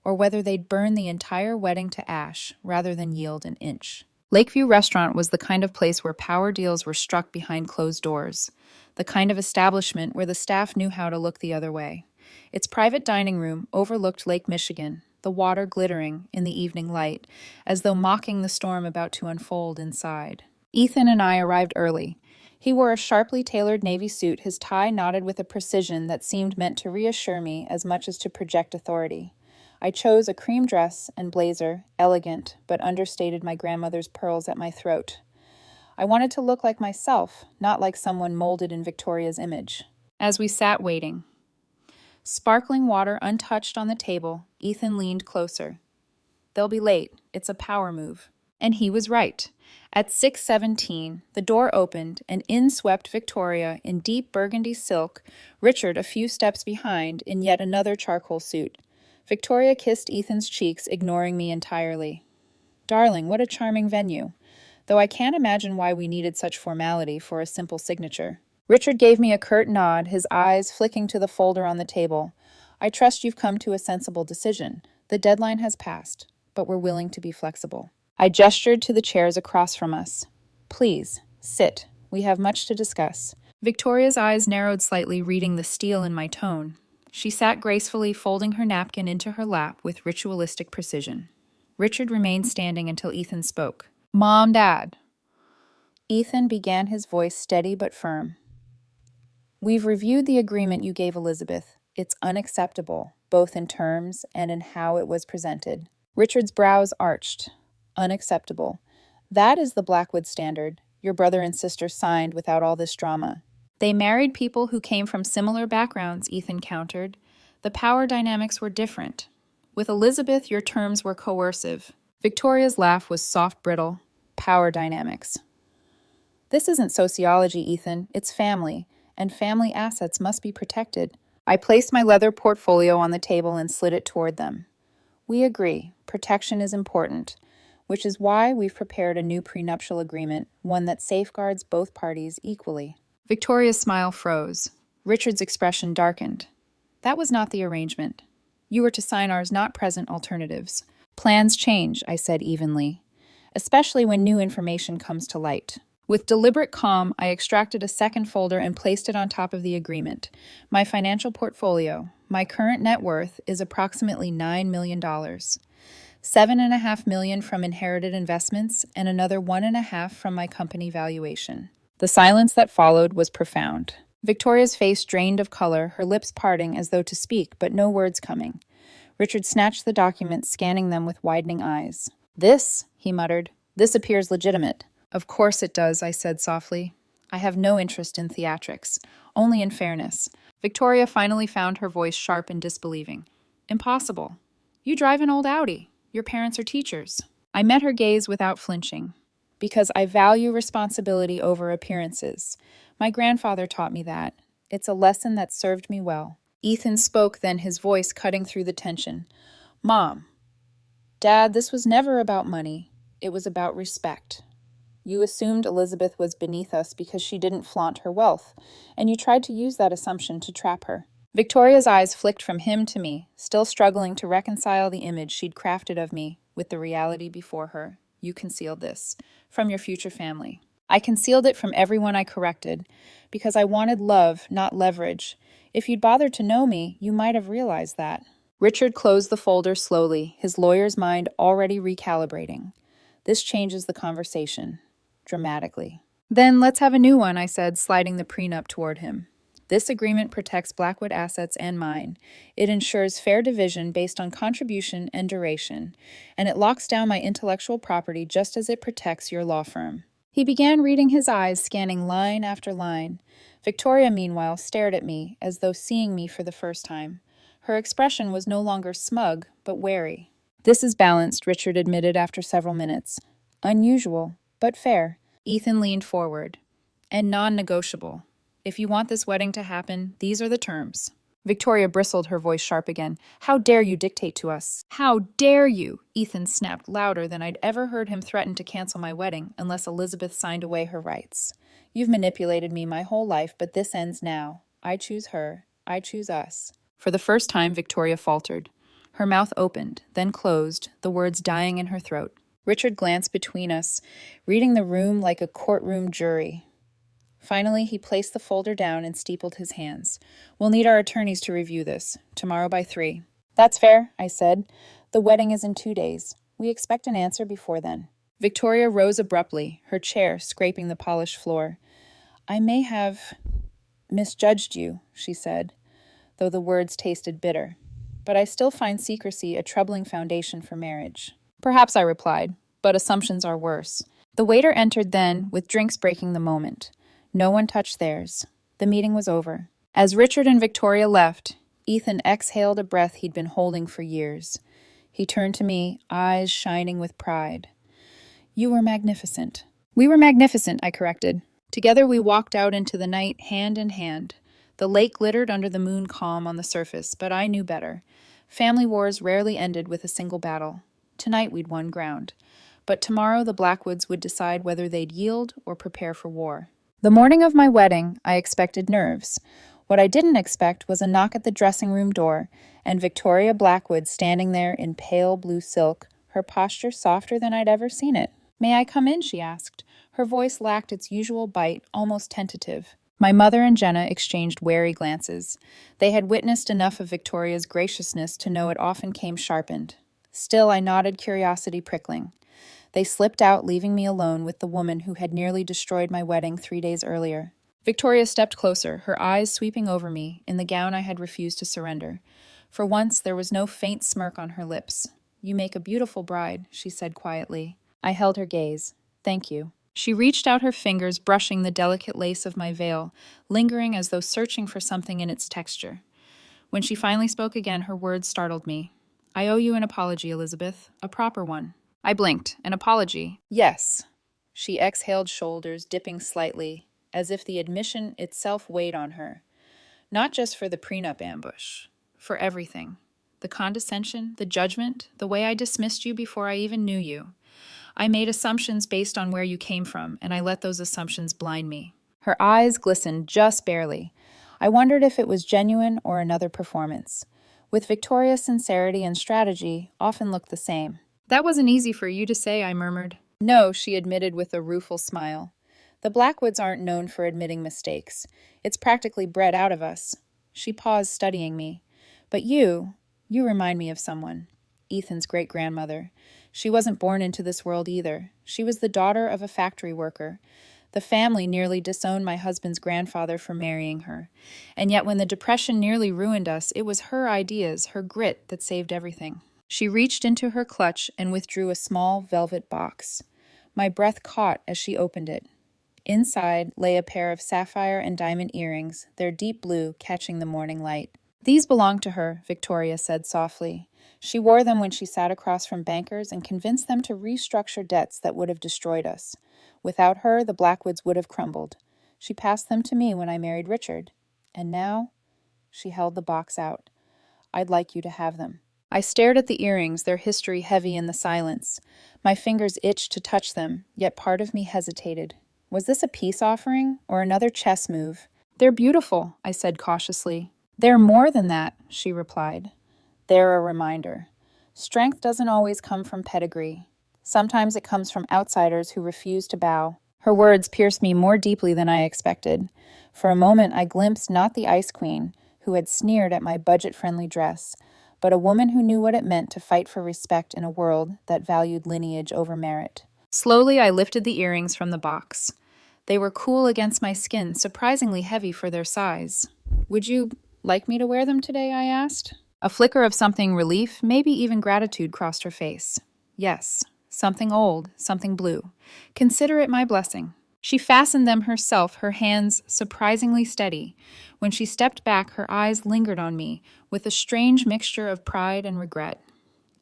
A: or whether they'd burn the entire wedding to ash rather than yield an inch. Lakeview Restaurant was the kind of place where power deals were struck behind closed doors, the kind of establishment where the staff knew how to look the other way. Its private dining room overlooked Lake Michigan, the water glittering in the evening light, as though mocking the storm about to unfold inside. Ethan and I arrived early. He wore a sharply tailored navy suit, his tie knotted with a precision that seemed meant to reassure me as much as to project authority. I chose a cream dress and blazer, elegant, but understated my grandmother's pearls at my throat. I wanted to look like myself, not like someone molded in Victoria's image. As we sat waiting, sparkling water untouched on the table, Ethan leaned closer. They'll be late. It's a power move. And he was right. At 6:17, the door opened, and in swept Victoria in deep burgundy silk, Richard a few steps behind in yet another charcoal suit. Victoria kissed Ethan's cheeks, ignoring me entirely. Darling, what a charming venue. Though I can't imagine why we needed such formality for a simple signature. Richard gave me a curt nod, his eyes flicking to the folder on the table. I trust you've come to a sensible decision. The deadline has passed, but we're willing to be flexible. I gestured to the chairs across from us. Please, sit. We have much to discuss. Victoria's eyes narrowed slightly, reading the steel in my tone. She sat gracefully, folding her napkin into her lap with ritualistic precision. Richard remained standing until Ethan spoke. Mom, Dad. Ethan began, his voice steady but firm. We've reviewed the agreement you gave Elizabeth. It's unacceptable, both in terms and in how it was presented. Richard's brows arched. Unacceptable. That is the Blackwood standard. Your brother and sister signed without all this drama. They married people who came from similar backgrounds, Ethan countered. The power dynamics were different. With Elizabeth, your terms were coercive. Victoria's laugh was soft, brittle. Power dynamics. This isn't sociology, Ethan. It's family, and family assets must be protected. I placed my leather portfolio on the table and slid it toward them. We agree. Protection is important, which is why we've prepared a new prenuptial agreement, one that safeguards both parties equally. Victoria's smile froze. Richard's expression darkened. That was not the arrangement. You were to sign ours not present alternatives. Plans change, I said evenly, especially when new information comes to light. With deliberate calm, I extracted a second folder and placed it on top of the agreement. My financial portfolio. My current net worth is approximately $9 million. $7.5 million from inherited investments and another $1.5 million from my company valuation. The silence that followed was profound. Victoria's face drained of color, her lips parting as though to speak, but no words coming. Richard snatched the documents, scanning them with widening eyes. This, he muttered, this appears legitimate. Of course it does, I said softly. I have no interest in theatrics, only in fairness. Victoria finally found her voice sharp and disbelieving. Impossible. You drive an old Audi. Your parents are teachers. I met her gaze without flinching. Because I value responsibility over appearances. My grandfather taught me that. It's a lesson that served me well. Ethan spoke, then his voice cutting through the tension. Mom, Dad, this was never about money. It was about respect. You assumed Elizabeth was beneath us because she didn't flaunt her wealth, and you tried to use that assumption to trap her. Victoria's eyes flicked from him to me, still struggling to reconcile the image she'd crafted of me with the reality before her. You concealed this from your future family. I concealed it from everyone I corrected because I wanted love, not leverage. If you'd bothered to know me, you might have realized that. Richard closed the folder slowly, his lawyer's mind already recalibrating. This changes the conversation, dramatically. Then let's have a new one, I said, sliding the prenup toward him. This agreement protects Blackwood assets and mine. It ensures fair division based on contribution and duration, and it locks down my intellectual property just as it protects your law firm. He began reading, his eyes scanning line after line. Victoria, meanwhile, stared at me as though seeing me for the first time. Her expression was no longer smug, but wary. This is balanced, Richard admitted after several minutes. Unusual, but fair. Ethan leaned forward. And non-negotiable. If you want this wedding to happen, these are the terms. Victoria bristled, her voice sharp again. How dare you dictate to us? How dare you? Ethan snapped louder than I'd ever heard him threaten to cancel my wedding unless Elizabeth signed away her rights. You've manipulated me my whole life, but this ends now. I choose her. I choose us. For the first time, Victoria faltered. Her mouth opened, then closed, the words dying in her throat. Richard glanced between us, reading the room like a courtroom jury. Finally, he placed the folder down and steepled his hands. We'll need our attorneys to review this, tomorrow by 3. That's fair, I said. The wedding is in 2 days. We expect an answer before then. Victoria rose abruptly, her chair scraping the polished floor. I may have misjudged you, she said, though the words tasted bitter. But I still find secrecy a troubling foundation for marriage. Perhaps, I replied, but assumptions are worse. The waiter entered then, with drinks breaking the moment. No one touched theirs. The meeting was over. As Richard and Victoria left, Ethan exhaled a breath he'd been holding for years. He turned to me, eyes shining with pride. You were magnificent. We were magnificent, I corrected. Together we walked out into the night, hand in hand. The lake glittered under the moon calm on the surface, but I knew better. Family wars rarely ended with a single battle. Tonight we'd won ground. But tomorrow the Blackwoods would decide whether they'd yield or prepare for war. The morning of my wedding, I expected nerves. What I didn't expect was a knock at the dressing room door, and Victoria Blackwood standing there in pale blue silk, her posture softer than I'd ever seen it. May I come in? She asked. Her voice lacked its usual bite, almost tentative. My mother and Jenna exchanged wary glances. They had witnessed enough of Victoria's graciousness to know it often came sharpened. Still, I nodded, curiosity prickling. They slipped out, leaving me alone with the woman who had nearly destroyed my wedding 3 days earlier. Victoria stepped closer, her eyes sweeping over me, in the gown I had refused to surrender. For once, there was no faint smirk on her lips. You make a beautiful bride, she said quietly. I held her gaze. Thank you. She reached out her fingers, brushing the delicate lace of my veil, lingering as though searching for something in its texture. When she finally spoke again, her words startled me. I owe you an apology, Elizabeth, a proper one. I blinked. An apology? Yes. She exhaled, shoulders dipping slightly, as if the admission itself weighed on her. Not just for the prenup ambush. For everything. The condescension, the judgment, the way I dismissed you before I even knew you. I made assumptions based on where you came from, and I let those assumptions blind me. Her eyes glistened just barely. I wondered if it was genuine or another performance. With Victoria's sincerity and strategy often looked the same. That wasn't easy for you to say, I murmured. No, she admitted with a rueful smile. The Blackwoods aren't known for admitting mistakes. It's practically bred out of us. She paused, studying me. But you remind me of someone. Ethan's great-grandmother. She wasn't born into this world either. She was the daughter of a factory worker. The family nearly disowned my husband's grandfather for marrying her. And yet when the Depression nearly ruined us, it was her ideas, her grit, that saved everything. She reached into her clutch and withdrew a small velvet box. My breath caught as she opened it. Inside lay a pair of sapphire and diamond earrings, their deep blue catching the morning light. "These belong to her," Victoria said softly. "She wore them when she sat across from bankers and convinced them to restructure debts that would have destroyed us. Without her, the Blackwoods would have crumbled. She passed them to me when I married Richard. And now," she held the box out, "I'd like you to have them." I stared at the earrings, their history heavy in the silence. My fingers itched to touch them, yet part of me hesitated. Was this a peace offering or another chess move? "They're beautiful," I said cautiously. "They're more than that," she replied. "They're a reminder. Strength doesn't always come from pedigree. Sometimes it comes from outsiders who refuse to bow." Her words pierced me more deeply than I expected. For a moment I glimpsed not the Ice Queen, who had sneered at my budget-friendly dress, but a woman who knew what it meant to fight for respect in a world that valued lineage over merit. Slowly I lifted the earrings from the box. They were cool against my skin, surprisingly heavy for their size. "Would you like me to wear them today?" I asked. A flicker of something relief, maybe even gratitude, crossed her face. "Yes, something old, something blue. Consider it my blessing." She fastened them herself, her hands surprisingly steady. When she stepped back, her eyes lingered on me with a strange mixture of pride and regret.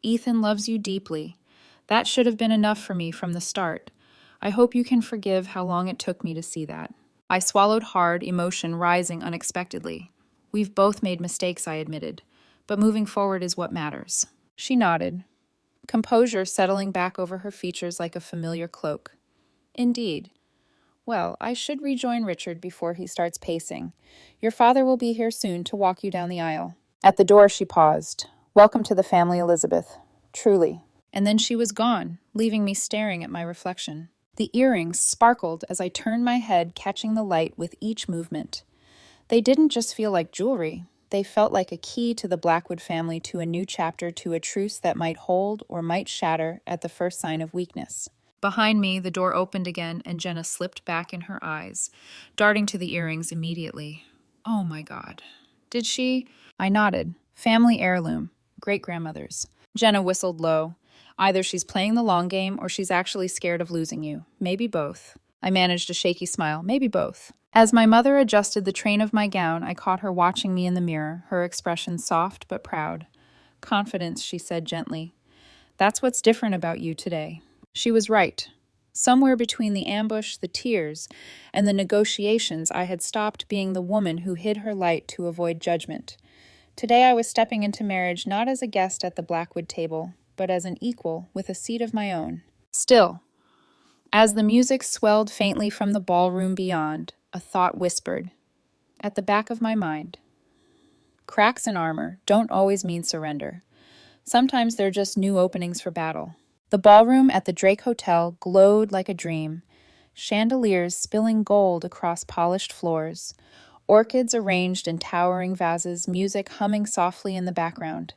A: "Ethan loves you deeply. That should have been enough for me from the start. I hope you can forgive how long it took me to see that." I swallowed hard, emotion rising unexpectedly. "We've both made mistakes," I admitted, "but moving forward is what matters." She nodded, composure settling back over her features like a familiar cloak. "Indeed. Well, I should rejoin Richard before he starts pacing. Your father will be here soon to walk you down the aisle." At the door she paused. "Welcome to the family, Elizabeth. Truly." And then she was gone, leaving me staring at my reflection. The earrings sparkled as I turned my head, catching the light with each movement. They didn't just feel like jewelry. They felt like a key to the Blackwood family, to a new chapter, to a truce that might hold or might shatter at the first sign of weakness. Behind me, the door opened again, and Jenna slipped back in her eyes, darting to the earrings immediately. "Oh my God. Did she?" I nodded. "Family heirloom. Great-grandmother's." Jenna whistled low. "Either she's playing the long game or she's actually scared of losing you. Maybe both." I managed a shaky smile. "Maybe both." As my mother adjusted the train of my gown, I caught her watching me in the mirror, her expression soft but proud. "Confidence," she said gently. "That's what's different about you today." She was right. Somewhere between the ambush, the tears, and the negotiations, I had stopped being the woman who hid her light to avoid judgment. Today I was stepping into marriage not as a guest at the Blackwood table, but as an equal with a seat of my own. Still, as the music swelled faintly from the ballroom beyond, a thought whispered, at the back of my mind. Cracks in armor don't always mean surrender. Sometimes they're just new openings for battle. The ballroom at the Drake Hotel glowed like a dream, chandeliers spilling gold across polished floors, orchids arranged in towering vases, music humming softly in the background.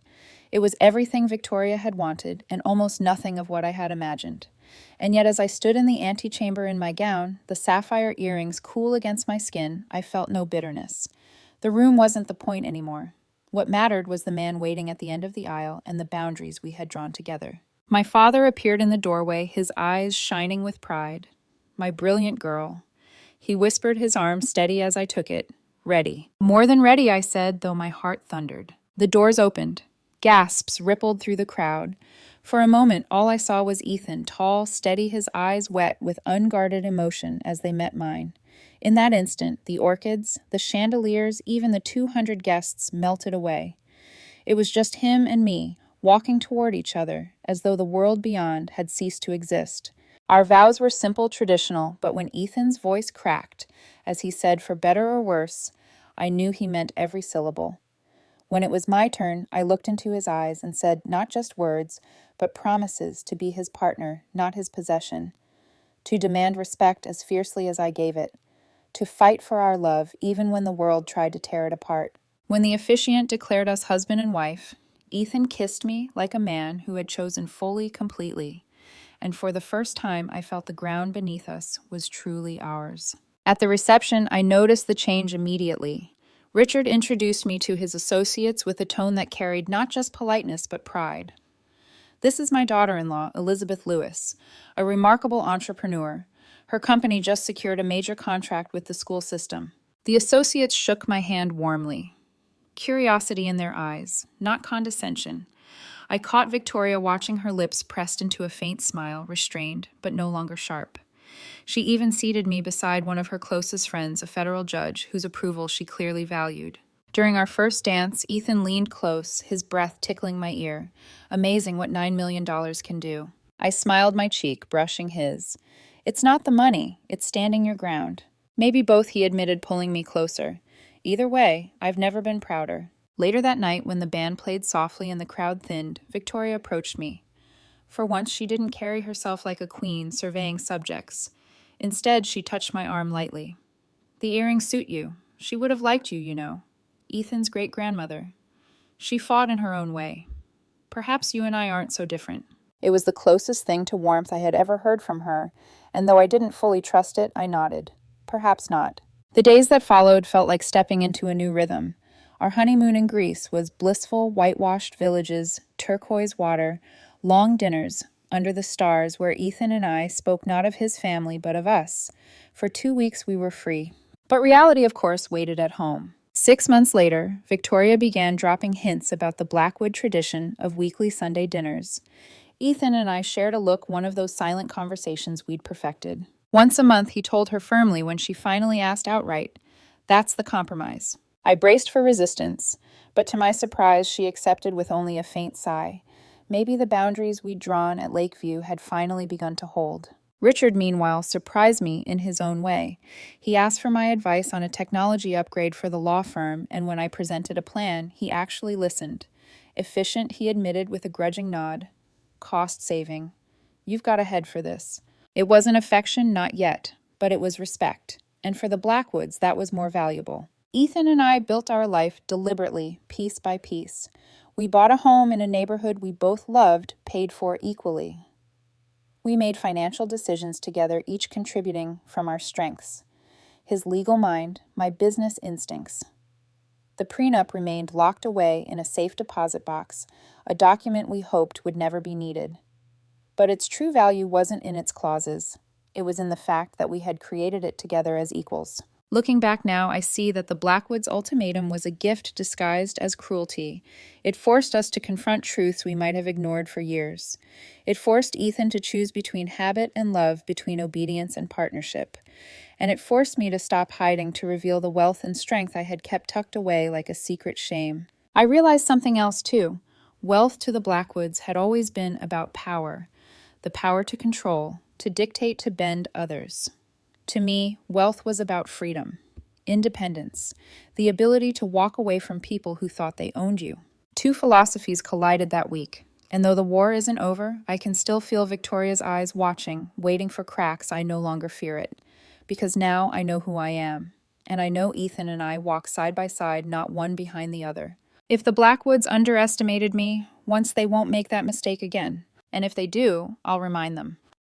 A: It was everything Victoria had wanted, and almost nothing of what I had imagined. And yet as I stood in the antechamber in my gown, the sapphire earrings cool against my skin, I felt no bitterness. The room wasn't the point anymore. What mattered was the man waiting at the end of the aisle and the boundaries we had drawn together. My father appeared in the doorway, his eyes shining with pride. "My brilliant girl." He whispered, his arm steady as I took it. "Ready." "More than ready," I said, though my heart thundered. The doors opened. Gasps rippled through the crowd. For a moment, all I saw was Ethan, tall, steady, his eyes wet with unguarded emotion as they met mine. In that instant, the orchids, the chandeliers, even the 200 guests melted away. It was just him and me, walking toward each other, as though the world beyond had ceased to exist. Our vows were simple, traditional, but when Ethan's voice cracked, as he said, "for better or worse," I knew he meant every syllable. When it was my turn, I looked into his eyes and said not just words, but promises to be his partner, not his possession, to demand respect as fiercely as I gave it, to fight for our love even when the world tried to tear it apart. When the officiant declared us husband and wife, Ethan kissed me like a man who had chosen fully, completely, and for the first time I felt the ground beneath us was truly ours. At the reception, I noticed the change immediately. Richard introduced me to his associates with a tone that carried not just politeness but pride. "This is my daughter-in-law, Elizabeth Lewis, a remarkable entrepreneur. Her company just secured a major contract with the school system. The associates shook my hand warmly. Curiosity in their eyes, not condescension. I caught Victoria watching her lips pressed into a faint smile, restrained, but no longer sharp. She even seated me beside one of her closest friends, a federal judge, whose approval she clearly valued. During our first dance, Ethan leaned close, his breath tickling my ear. Amazing what $9 million can do. I smiled my cheek, brushing his. It's not the money, it's standing your ground. Maybe both, he admitted, pulling me closer. Either way, I've never been prouder. Later that night, when the band played softly and the crowd thinned, Victoria approached me. For once, she didn't carry herself like a queen, surveying subjects. Instead, she touched my arm lightly. The earrings suit you. She would have liked you, you know. Ethan's great-grandmother. She fought in her own way. Perhaps you and I aren't so different. It was the closest thing to warmth I had ever heard from her, and though I didn't fully trust it, I nodded. Perhaps not. The days that followed felt like stepping into a new rhythm. Our honeymoon in Greece was blissful, whitewashed villages, turquoise water, long dinners under the stars where Ethan and I spoke not of his family but of us. For 2 weeks we were free. But reality, of course, waited at home. 6 months later, Victoria began dropping hints about the Blackwood tradition of weekly Sunday dinners. Ethan and I shared a look, one of those silent conversations we'd perfected. Once a month, he told her firmly when she finally asked outright, "That's the compromise." I braced for resistance, but to my surprise, she accepted with only a faint sigh. Maybe the boundaries we'd drawn at Lakeview had finally begun to hold. Richard, meanwhile, surprised me in his own way. He asked for my advice on a technology upgrade for the law firm, and when I presented a plan, he actually listened. Efficient, he admitted with a grudging nod. Cost-saving. You've got a head for this. It wasn't affection, not yet, but it was respect. And for the Blackwoods, that was more valuable. Ethan and I built our life deliberately, piece by piece. We bought a home in a neighborhood we both loved, paid for equally. We made financial decisions together, each contributing from our strengths. His legal mind, my business instincts. The prenup remained locked away in a safe deposit box, a document we hoped would never be needed. But its true value wasn't in its clauses. It was in the fact that we had created it together as equals. Looking back now, I see that the Blackwoods' ultimatum was a gift disguised as cruelty. It forced us to confront truths we might have ignored for years. It forced Ethan to choose between habit and love, between obedience and partnership. And it forced me to stop hiding, to reveal the wealth and strength I had kept tucked away like a secret shame. I realized something else, too. Wealth to the Blackwoods had always been about power. The power to control, to dictate, to bend others. To me, wealth was about freedom, independence, the ability to walk away from people who thought they owned you. Two philosophies collided that week, and though the war isn't over, I can still feel Victoria's eyes watching, waiting for cracks. I no longer fear it, because now I know who I am, and I know Ethan and I walk side by side, not one behind the other. If the Blackwoods underestimated me, once they won't make that mistake again, and if they do, I'll remind them.